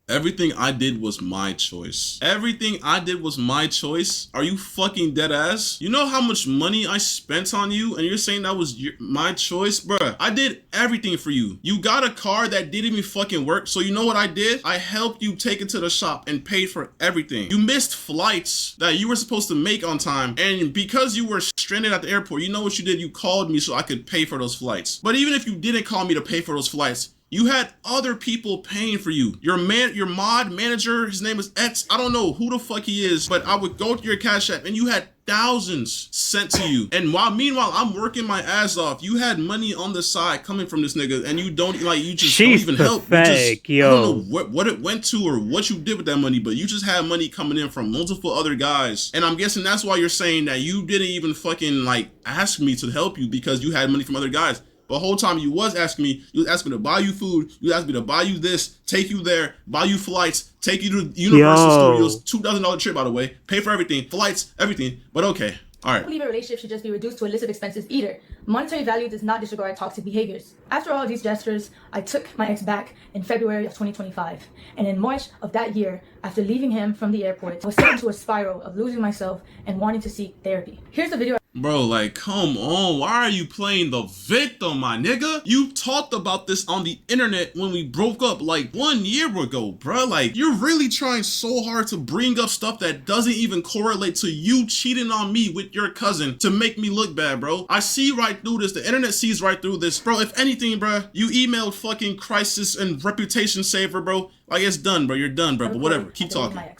Everything I did was my choice. Everything I did was my choice? Are you fucking dead ass? You know how much money I spent on you and you're saying that was my choice? Bruh, I did everything for you. You got a car that didn't even fucking work. So you know what I did? I helped you take it to the shop and paid for everything. You missed flights that you were supposed to make on time. And because you were stranded at the airport, you know what you did? You called me so I could pay for those flights. But even if you didn't call me to pay for those flights, you had other people paying for you. Your mod manager, his name is X. I don't know who the fuck he is, but I would go to your Cash App and you had thousands sent to you. And meanwhile, I'm working my ass off. You had money on the side coming from this nigga, and you don't like. You just She's don't even help. pathetic, I don't know yo. what it went to or what you did with that money, but you just had money coming in from multiple other guys. And I'm guessing that's why you're saying that you didn't even fucking like ask me to help you because you had money from other guys. The whole time you was asking me, you was asking me to buy you food, you asked me to buy you this, take you there, buy you flights, take you to Universal Studios, $2,000 trip, by the way, pay for everything, flights, everything. But okay, all right. I believe a relationship should just be reduced to illicit expenses either. Monetary value does not disregard toxic behaviors. After all these gestures, I took my ex back in February of 2025. And in March of that year, after leaving him from the airport, I was sent into a spiral of losing myself and wanting to seek therapy. Here's the video. Bro, like, come on. Why are you playing the victim, my nigga? You talked about this on the internet when we broke up like 1 year ago, bro. Like, you're really trying so hard to bring up stuff that doesn't even correlate to you cheating on me with your cousin to make me look bad, bro. I see right through this. The internet sees right through this. Bro, if anything, bro, you emailed fucking crisis and reputation saver, bro. Like, it's done, bro. You're done, bro. But whatever. Keep talking. Like,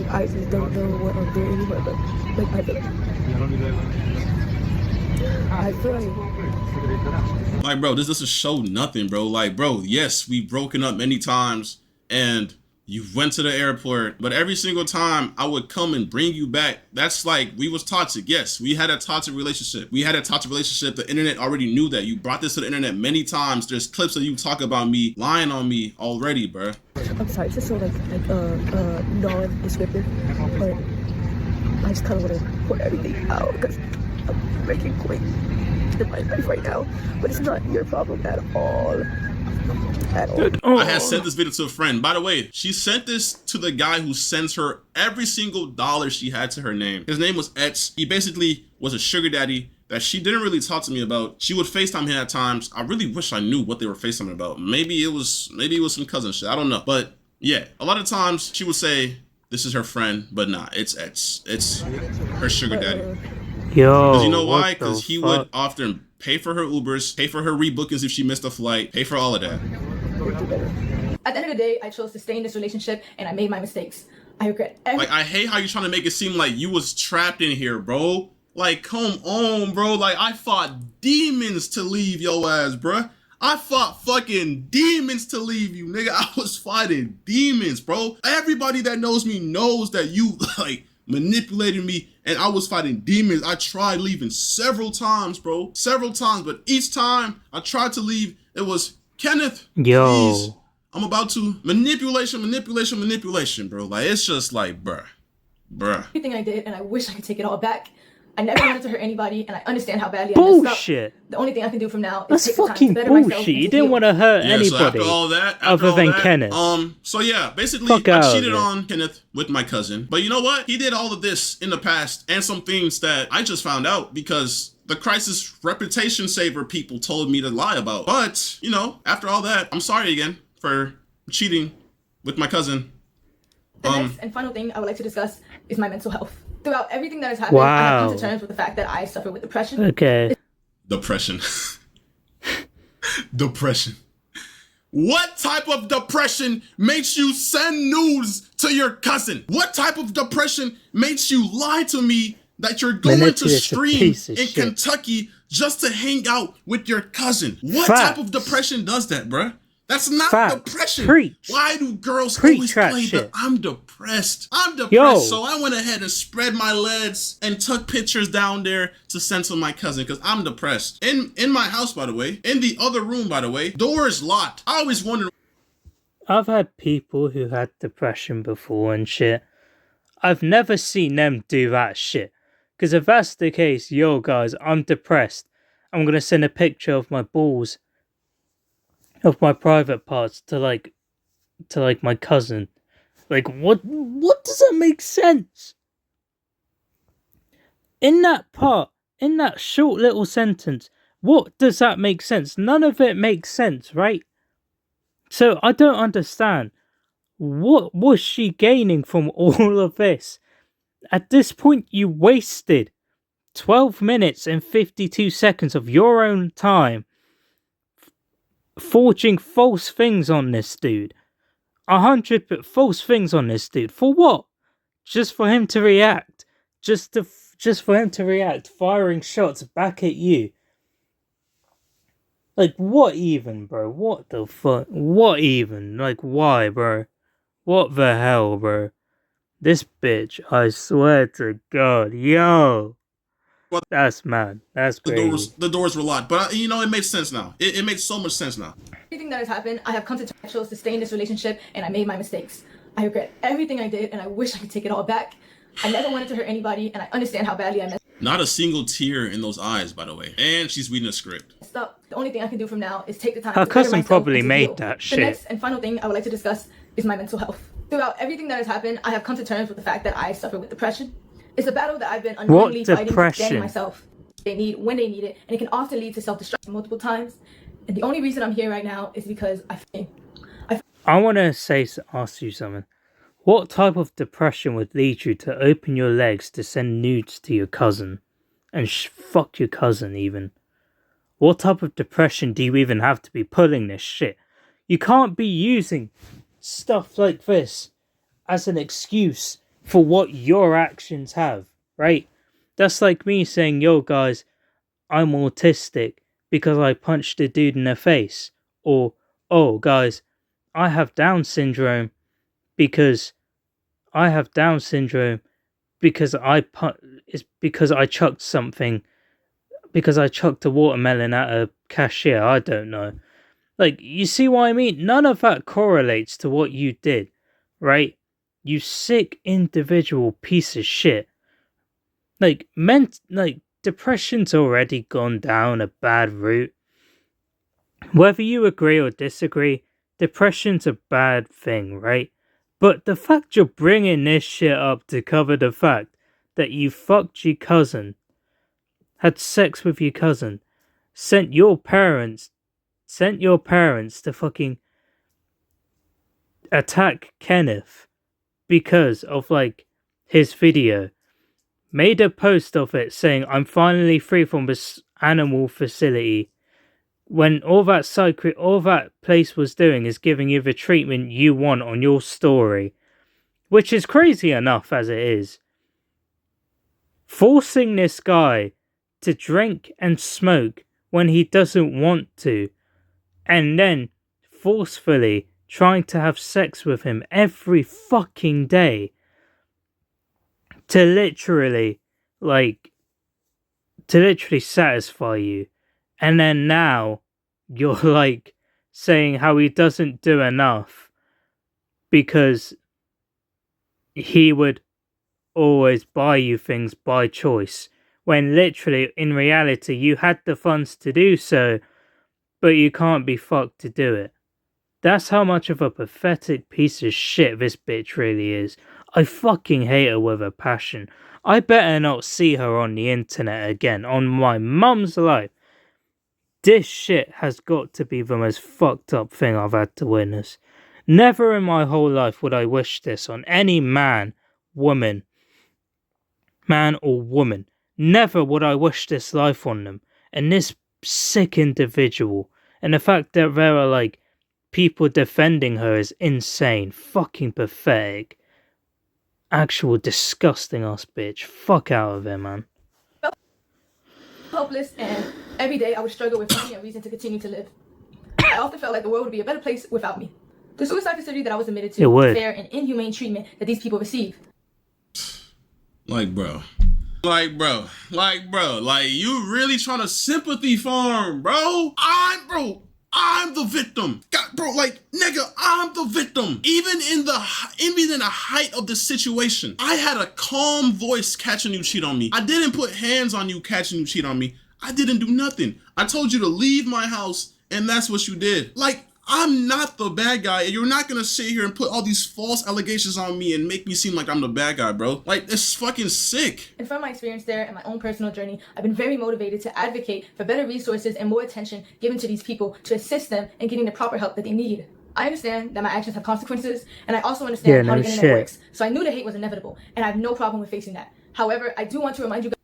I just don't know what I'm doing anymore, but like, I feel like, bro, this doesn't show nothing, bro. Like, bro, yes, we've broken up many times and you went to the airport, but every single time I would come and bring you back, that's like, we was toxic. Yes, we had a toxic relationship. The internet already knew that. You brought this to the internet many times. There's clips of you talk about me, lying on me already, bro. I'm sorry, it's just so like non-descriptive, but I just kind of want to put everything out because I'm making quick in my life right now, but it's not your problem at all. I had sent this video to a friend. By the way, she sent this to the guy who sends her every single dollar she had to her name. His name was Etz. He basically was a sugar daddy that she didn't really talk to me about. She would FaceTime him at times. I really wish I knew what they were FaceTiming about. Maybe it was some cousin shit. I don't know. But yeah, a lot of times she would say this is her friend, but nah, it's her sugar daddy. Yo, because you know why? Because he would often pay for her Ubers, pay for her rebookings if she missed a flight, pay for all of that. At the end of the day, I chose to stay in this relationship and I made my mistakes. I regret everything. Like, I hate how you're trying to make it seem like you was trapped in here, bro. Like, come on, bro. Like, I fought demons to leave your ass, bruh. I fought fucking demons to leave you, nigga. I was fighting demons, bro. Everybody that knows me knows that you, like, manipulated me and I was fighting demons. I tried leaving several times, bro. Several times, but each time I tried to leave, it was, Kenneth, please. I'm about to manipulation, bro. Like, it's just like, bruh. Everything I did, and I wish I could take it all back. I never wanted to hurt anybody, and I understand how badly I messed up. The only thing I can do from now is take the time to better myself. You didn't want to hurt anybody. So after all that, other than Kenneth. So yeah, basically, I cheated on Kenneth with my cousin. But you know what? He did all of this in the past, and some things that I just found out because the crisis reputation saver people told me to lie about. But, you know, after all that, I'm sorry again for cheating with my cousin. The next and final thing I would like to discuss is my mental health. Throughout everything that has happened, I have come to terms with the fact that I suffer with depression. Depression. Depression. What type of depression makes you send nudes to your cousin? What type of depression makes you lie to me that you're going to stream in Kentucky just to hang out with your cousin? What type of depression does that, bruh? That's not depression. Why do girls always play that I'm depressed? So I went ahead and spread my legs and took pictures down there to send to my cousin because I'm depressed. In my house, by the way, in the other room, by the way, door is locked. I always wondered. I've had people who had depression before and shit. I've never seen them do that shit. Because if that's the case, yo guys, I'm depressed. I'm going to send a picture of my balls, of my private parts to my cousin. Like, what does that make sense? In that part, in that short little sentence, what does that make sense? None of it makes sense, right? So I don't understand. What was she gaining from all of this? At this point, you wasted 12 minutes and 52 seconds of your own time forging false things on this dude. 100 false things on this dude. For what? Just for him to react. Just for him to react, firing shots back at you. Like, what even, bro? What the fuck? What even? Like, why, bro? What the hell, bro? This bitch, I swear to God, yo. That's mad. That's crazy. The doors were locked, but you know, it makes sense now. It makes so much sense now. Everything that has happened, I have come to terms. I chose to stay in this relationship, and I made my mistakes. I regret everything I did, and I wish I could take it all back. I never wanted to hurt anybody, and I understand how badly I messed up. Not a single tear in those eyes, by the way. And she's reading a script. Stop. The only thing I can do from now is take the time. Her cousin probably made that shit. The next and final thing I would like to discuss is my mental health. Throughout everything that has happened, I have come to terms with the fact that I suffer with depression. It's a battle that I've been unwillingly fighting myself. They need when they need it, and it can often lead to self-destruction multiple times. And the only reason I'm here right now is because I want to ask you something. What type of depression would lead you to open your legs to send nudes to your cousin? And fuck your cousin even. What type of depression do you even have to be pulling this shit? You can't be using stuff like this as an excuse for what your actions have, right? That's like me saying, yo guys, I'm autistic because I punched a dude in the face. Or, oh guys, I have Down syndrome because I chucked something, because I chucked a watermelon at a cashier. I don't know. Like, you see what I mean? None of that correlates to what you did, right? You sick individual piece of shit. Like, depression's already gone down a bad route. Whether you agree or disagree, depression's a bad thing, right? But the fact you're bringing this shit up to cover the fact that you fucked your cousin had sex with your cousin, sent your parents to fucking attack Kenneth because of like his video, made a post of it saying, I'm finally free from this animal facility, when all that place was doing is giving you the treatment you want on your story, which is crazy enough as it is. Forcing this guy to drink and smoke when he doesn't want to, and then forcefully trying to have sex with him every fucking day to literally satisfy you. And then now you're like saying how he doesn't do enough because he would always buy you things by choice, when literally in reality you had the funds to do so, but you can't be fucked to do it. That's how much of a pathetic piece of shit this bitch really is. I fucking hate her with a passion. I better not see her on the internet again, on my mum's life. This shit has got to be the most fucked up thing I've had to witness. Never in my whole life would I wish this on any man or woman. Never would I wish this life on them. And this sick individual, and the fact that there are like people defending her is insane. Fucking pathetic. Actual disgusting ass bitch. Fuck out of here, man. Helpless, and every day I would struggle with finding a reason to continue to live. I often felt like the world would be a better place without me. The suicide facility that I was admitted to, the fair and inhumane treatment that these people receive. Like, bro, you really trying to sympathy farm, bro? I'm the victim. God, bro, like, nigga, I'm the victim. Even in the height of the situation, I had a calm voice catching you cheat on me. I didn't put hands on you catching you cheat on me. I didn't do nothing. I told you to leave my house, and that's what you did. Like, I'm not the bad guy, and you're not gonna sit here and put all these false allegations on me and make me seem like I'm the bad guy, bro. Like, it's fucking sick. And from my experience there and my own personal journey, I've been very motivated to advocate for better resources and more attention given to these people to assist them in getting the proper help that they need. I understand that my actions have consequences, and I also understand how the internet works. So I knew the hate was inevitable, and I have no problem with facing that. However, I do want to remind you guys.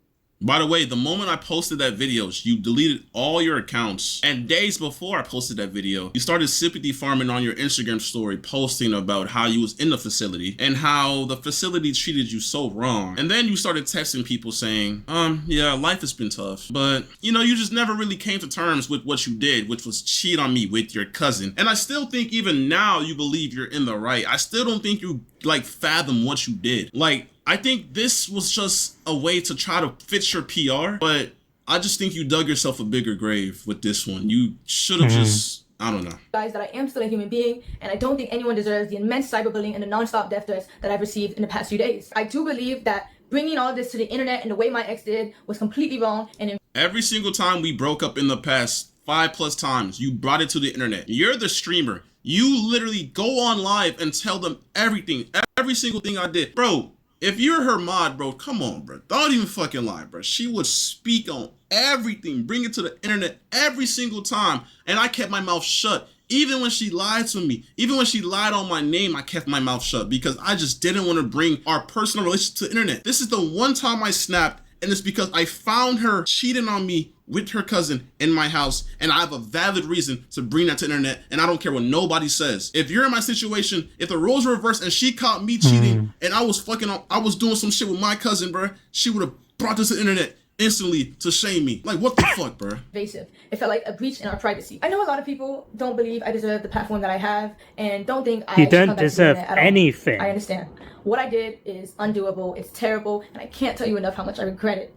By the way, the moment I posted that video, you deleted all your accounts. And days before I posted that video, you started sympathy farming on your Instagram story, posting about how you was in the facility and how the facility treated you so wrong. And then you started texting people saying, yeah, life has been tough, but you know, you just never really came to terms with what you did, which was cheat on me with your cousin. And I still think even now you believe you're in the right. I still don't think you like fathom what you did. Like, I think this was just a way to try to fix your PR, but I just think you dug yourself a bigger grave with this one. You should have just, I don't know. Guys, that I am still a human being, and I don't think anyone deserves the immense cyberbullying and the non-stop death threats that I've received in the past few days. I do believe that bringing all this to the internet and the way my ex did was completely wrong. And every single time we broke up in the past 5+ times, you brought it to the internet. You're the streamer. You literally go on live and tell them everything, every single thing I did. Bro, if you're her mod, bro, come on, bro. Don't even fucking lie, bro. She would speak on everything, bring it to the internet every single time. And I kept my mouth shut. Even when she lied to me, even when she lied on my name, I kept my mouth shut because I just didn't want to bring our personal relationship to the internet. This is the one time I snapped, and it's because I found her cheating on me with her cousin in my house, and I have a valid reason to bring that to the internet, and I don't care what nobody says. If you're in my situation, if the roles were reversed and she caught me cheating and I was doing some shit with my cousin, bro, she would have brought this to the internet instantly to shame me. Like, what the fuck, bro? Invasive. It felt like a breach in our privacy. I know a lot of people don't believe I deserve the platform that I have and don't think I don't deserve anything. I understand. What I did is undoable, it's terrible, and I can't tell you enough how much I regret it.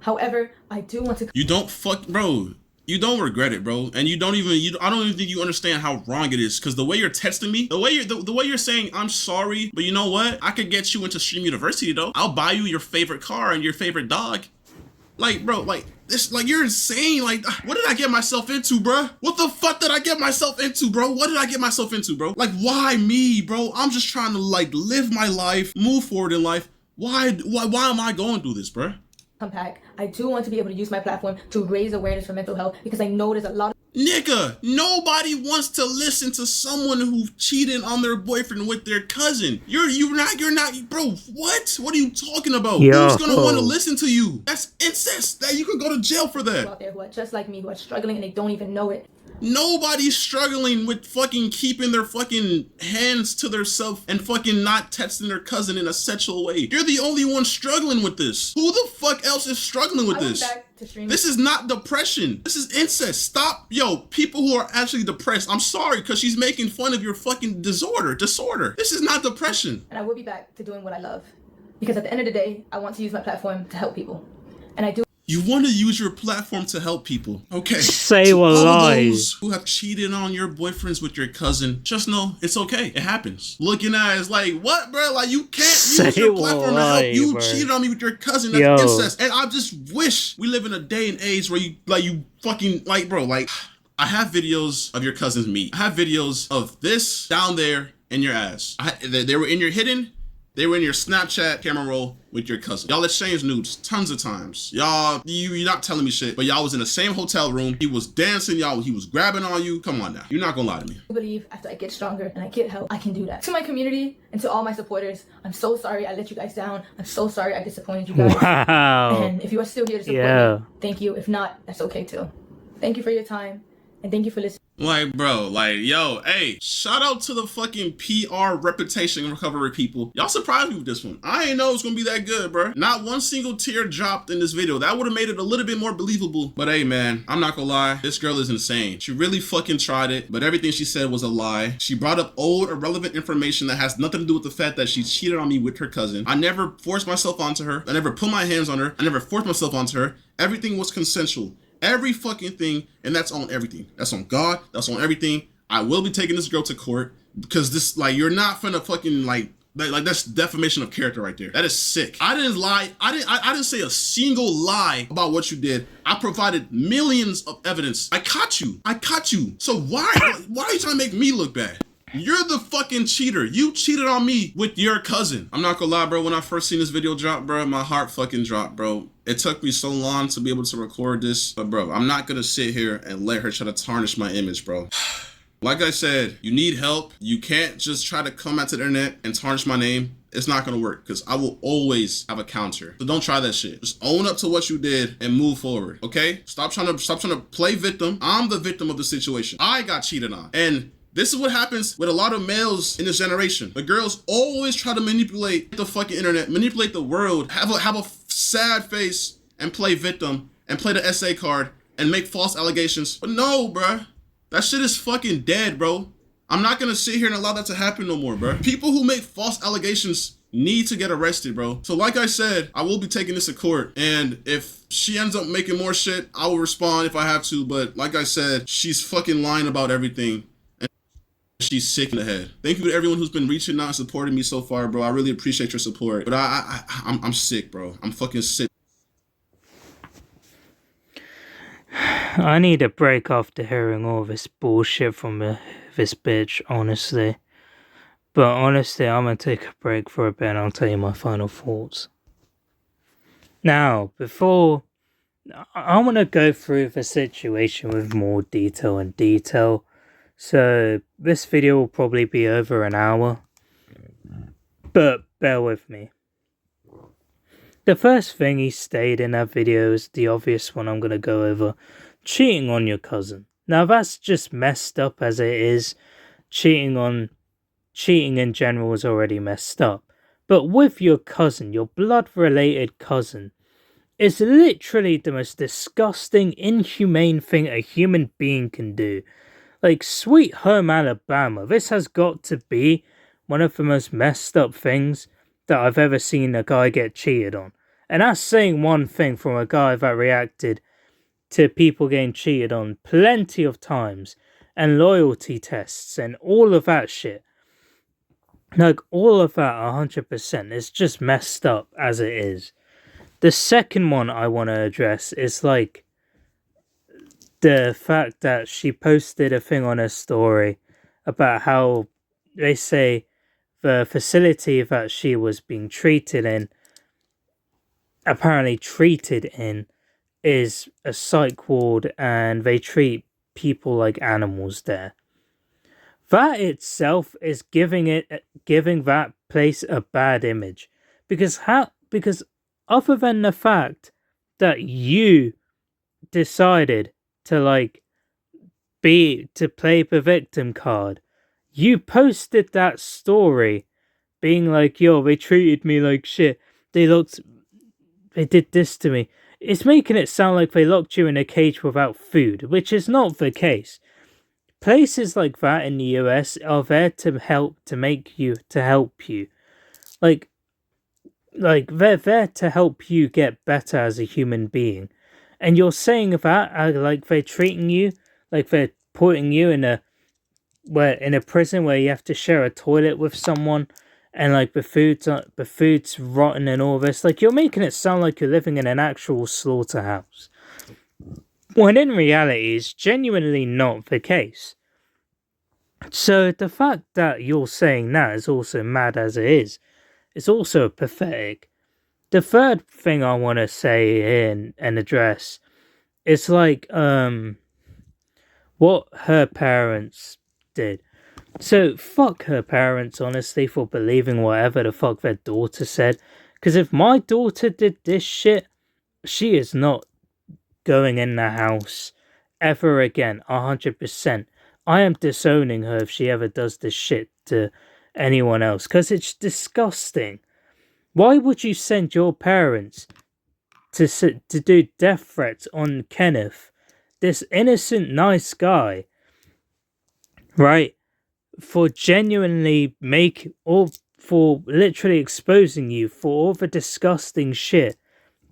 However, I do want to. You don't bro. You don't regret it, bro. And I don't even think you understand how wrong it is. Because the way you're texting me, the way you're saying, I'm sorry, but you know what? I could get you into Stream University though. I'll buy you your favorite car and your favorite dog. Like, bro, like this, like you're insane. Like, what did I get myself into, bro? What the fuck did I get myself into, bro? What did I get myself into, bro? Like, why me, bro? I'm just trying to like live my life, move forward in life. Why am I going through this, bro? Back. I do want to be able to use my platform to raise awareness for mental health because I know there's a lot of Nigga, nobody wants to listen to someone who cheated on their boyfriend with their cousin. You're not, bro. What are you talking about? Yo. Who's gonna want to listen to you? That's incest. That you could go to jail for that. out there who are just like me, who are struggling and they don't even know it. Nobody's struggling with fucking keeping their fucking hands to themselves and fucking not texting their cousin in a sexual way. You're the only one struggling with this. Who the fuck else is struggling with this? This is not depression. This is incest. Stop. Yo, people who are actually depressed, I'm sorry, because she's making fun of your fucking disorder. This is not depression. And I will be back to doing what I love. Because at the end of the day, I want to use my platform to help people. And I do. You want to use your platform to help people. Okay. Say what lies. Those who have cheated on your boyfriends with your cousin, just know it's okay. It happens. Looking at it, it's like, what, bro? Like, you can't use your platform to help. You cheated on me with your cousin. That's incest. And I just wish we live in a day and age where you fucking, like, bro, like, I have videos of your cousin's meat. I have videos of this down there in your ass. They were in your hidden. They were in your Snapchat camera roll with your cousin. Y'all exchanged nudes tons of times. Y'all, you're not telling me shit, but y'all was in the same hotel room. He was dancing, y'all. He was grabbing on you. Come on now. You're not gonna lie to me. I believe after I get stronger and I get help, I can do that. To my community and to all my supporters, I'm so sorry I let you guys down. I'm so sorry I disappointed you guys. Wow. And if you are still here to support me, thank you. If not, that's okay too. Thank you for your time and thank you for listening. Like, bro, like, yo, hey, shout out to the fucking PR reputation recovery people. Y'all surprised me with this one. I ain't know it was gonna be that good, bro. Not one single tear dropped in this video. That would have made it a little bit more believable. But hey, man, I'm not gonna lie. This girl is insane. She really fucking tried it, but everything she said was a lie. She brought up old, irrelevant information that has nothing to do with the fact that she cheated on me with her cousin. I never forced myself onto her. I never put my hands on her. I never forced myself onto her. Everything was consensual. Every fucking thing, and that's on everything. That's on God. That's on everything. I will be taking this girl to court because this, like, you're not finna fucking like that's defamation of character right there. That is sick. I didn't lie. I didn't say a single lie about what you did. I provided millions of evidence. I caught you. So why are you trying to make me look bad? You're the fucking cheater. You cheated on me with your cousin. I'm not gonna lie, bro. When I first seen this video drop, bro, my heart fucking dropped, bro. It took me so long to be able to record this. But, bro, I'm not gonna sit here and let her try to tarnish my image, bro. Like I said, you need help. You can't just try to come out to the internet and tarnish my name. It's not gonna work because I will always have a counter. So don't try that shit. Just own up to what you did and move forward, okay? Stop trying to play victim. I'm the victim of the situation. I got cheated on. And this is what happens with a lot of males in this generation. The girls always try to manipulate the fucking internet, manipulate the world, have a sad face and play victim and play the SA card and make false allegations. But no, bruh. That shit is fucking dead, bro. I'm not gonna sit here and allow that to happen no more, bruh. People who make false allegations need to get arrested, bro. So like I said, I will be taking this to court. And if she ends up making more shit, I will respond if I have to. But like I said, she's fucking lying about everything. She's sick in the head. Thank you to everyone who's been reaching out and supporting me so far, bro. I really appreciate your support. But I'm sick, bro. I'm fucking sick. I need a break after hearing all this bullshit from this bitch, honestly. But honestly, I'm gonna take a break for a bit and I'll tell you my final thoughts. Now, before I want to go through the situation with more detail. So, this video will probably be over an hour, but bear with me. The first thing he stated in that video is the obvious one I'm going to go over. Cheating on your cousin. Now, that's just messed up as it is. Cheating in general is already messed up. But with your cousin, your blood-related cousin, it's literally the most disgusting, inhumane thing a human being can do. Like, Sweet Home Alabama, this has got to be one of the most messed up things that I've ever seen a guy get cheated on. And that's saying one thing from a guy that reacted to people getting cheated on plenty of times, and loyalty tests and all of that shit. Like, all of that 100%, it's just messed up as it is. The second one I want to address is, like, the fact that she posted a thing on her story about how they say the facility that she was being treated in apparently treated in is a psych ward, and they treat people like animals there. That itself is giving that place a bad image, because other than the fact that you decided to play the victim card, you posted that story being like, yo, they treated me like shit, they did this to me. It's making it sound like they locked you in a cage without food, which is not the case. Places like that in the US are there to help you. Like they're there to help you get better as a human being. And you're saying that like they're treating you like they're putting you in a prison where you have to share a toilet with someone, and like the food's rotten and all this. Like, you're making it sound like you're living in an actual slaughterhouse, when in reality it's genuinely not the case. So the fact that you're saying that is also mad as it is. It's also pathetic. The third thing I want to say and address is like what her parents did. So fuck her parents, honestly, for believing whatever the fuck their daughter said. Because if my daughter did this shit, she is not going in the house ever again. 100%. I am disowning her if she ever does this shit to anyone else, because it's disgusting. Why would you send your parents to do death threats on Kenneth, this innocent, nice guy, right? For genuinely for literally exposing you for all the disgusting shit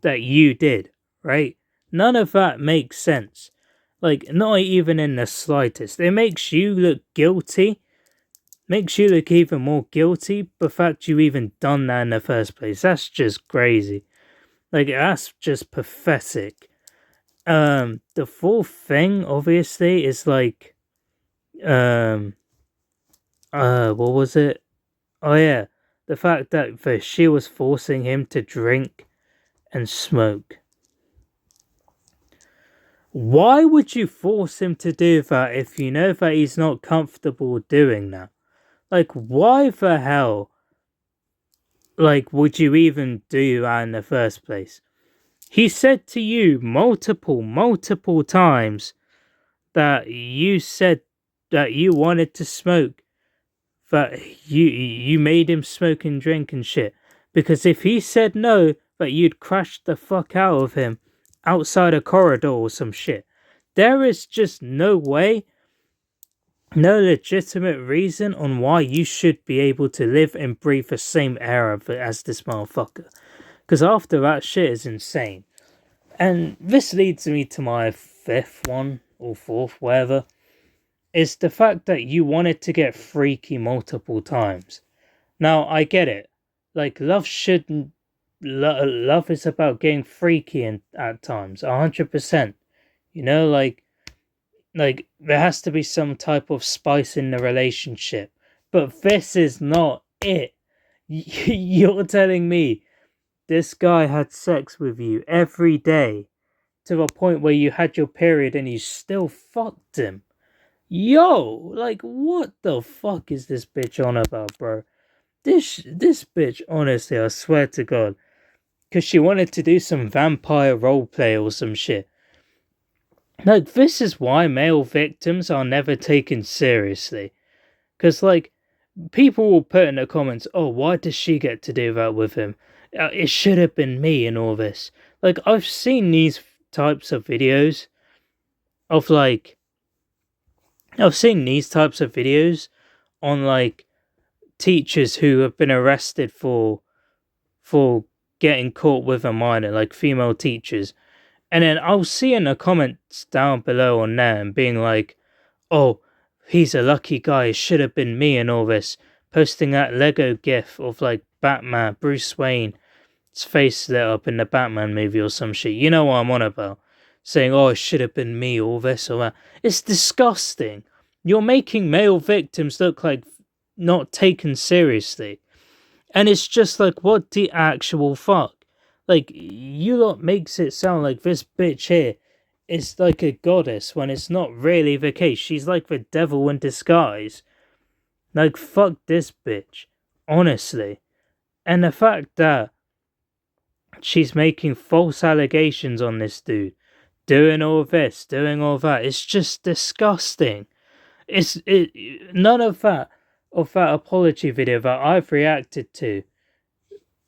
that you did, right? None of that makes sense. Like, not even in the slightest. It makes you look guilty. Makes you look even more guilty. The fact you even done that in the first place. That's just crazy. Like, that's just pathetic. The fourth thing, obviously, is like, what was it? Oh yeah, the fact that she was forcing him to drink and smoke. Why would you force him to do that if you know that he's not comfortable doing that? Like, why the hell, like, would you even do that in the first place? He said to you multiple times that you said that you wanted to smoke, that you made him smoke and drink and shit. Because if he said no, that you'd crash the fuck out of him outside a corridor or some shit. There is just no way, no legitimate reason on why you should be able to live and breathe the same air as this motherfucker. Because after that shit is insane. And this leads me to my fifth one, or fourth, whatever, is the fact that you wanted to get freaky multiple times. Now, I get it. Like, love is about getting freaky at times, 100%. You know, like there has to be some type of spice in the relationship. But this is not it. You're telling me this guy had sex with you every day to the point where you had your period and you still fucked him. Yo, like, what the fuck is this bitch on about, bro? This bitch, honestly, I swear to God, because she wanted to do some vampire roleplay or some shit. Like, this is why male victims are never taken seriously. Because, like, people will put in the comments, oh, why does she get to do that with him? It should have been me and all this. Like, I've seen these types of videos of, like, I've seen these types of videos on, like, teachers who have been arrested for getting caught with a minor, like female teachers. And then I'll see in the comments down below on there and being like, oh, he's a lucky guy, it should have been me and all this. Posting that Lego gif of like Batman, Bruce Wayne's face lit up in the Batman movie or some shit. You know what I'm on about. Saying, oh, it should have been me, all this or that. It's disgusting. You're making male victims look like not taken seriously. And it's just like, what the actual fuck? Like, you lot makes it sound like this bitch here is like a goddess when it's not really the case. She's like the devil in disguise. Like, fuck this bitch. Honestly. And the fact that she's making false allegations on this dude, doing all this, doing all that, it's just disgusting. None of that apology video that I've reacted to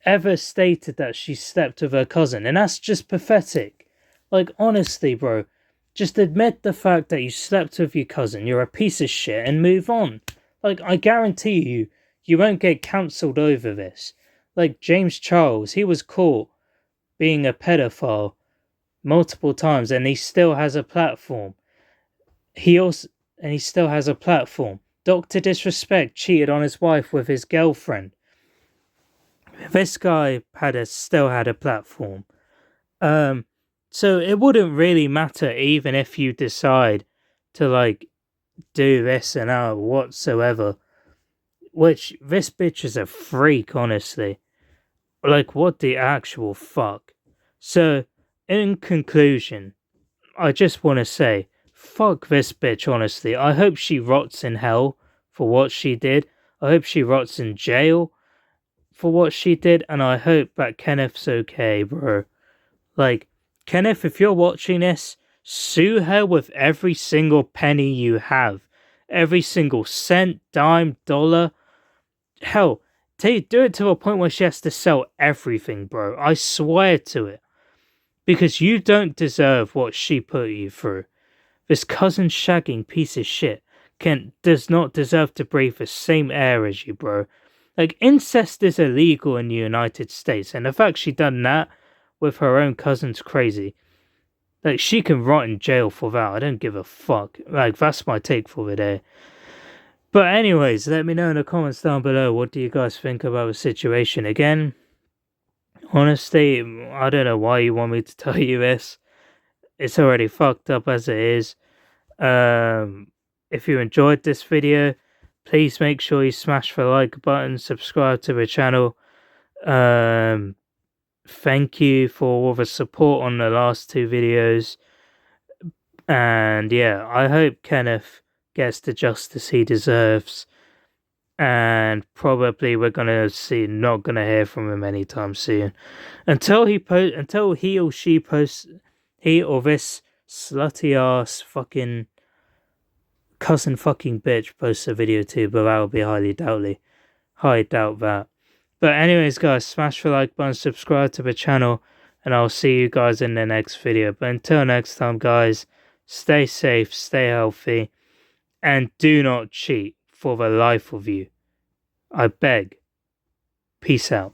ever stated that she slept with her cousin, and that's just pathetic. Like, honestly, bro, just admit the fact that you slept with your cousin, you're a piece of shit, and move on. Like, I guarantee you won't get cancelled over this. Like, James Charles, he was caught being a pedophile multiple times, and he still has a platform. He still has a platform. Dr. Disrespect cheated on his wife with his girlfriend. This guy still had a platform. So it wouldn't really matter even if you decide to like do this and that whatsoever. Which this bitch is a freak, honestly. Like, what the actual fuck? So, in conclusion, I just want to say, fuck this bitch, honestly. I hope she rots in hell for what she did. I hope she rots in jail for what she did. And I hope that Kenneth's okay, bro. Like, Kenneth, if you're watching this, sue her with every single penny you have. Every single cent, dime, dollar. Hell, do it to a point where she has to sell everything, bro. I swear to it. Because you don't deserve what she put you through. This cousin shagging piece of shit does not deserve to breathe the same air as you, bro. Like, incest is illegal in the United States, and the fact she done that with her own cousin's crazy. Like, she can rot in jail for that. I don't give a fuck. Like, that's my take for today. But anyways, let me know in the comments down below, what do you guys think about the situation? Again, honestly, I don't know why you want me to tell you this. It's already fucked up as it is. If you enjoyed this video, please make sure you smash the like button, subscribe to the channel. Thank you for all the support on the last two videos. And yeah, I hope Kenneth gets the justice he deserves. And probably we're not gonna hear from him anytime soon. Until he or she posts, he or this slutty ass fucking cousin fucking bitch posts a video too, but that would be highly doubt that. But anyways, guys, smash the like button, subscribe to the channel, and I'll see you guys in the next video. But until next time, guys, stay safe, stay healthy, and do not cheat for the life of you. I beg. Peace out.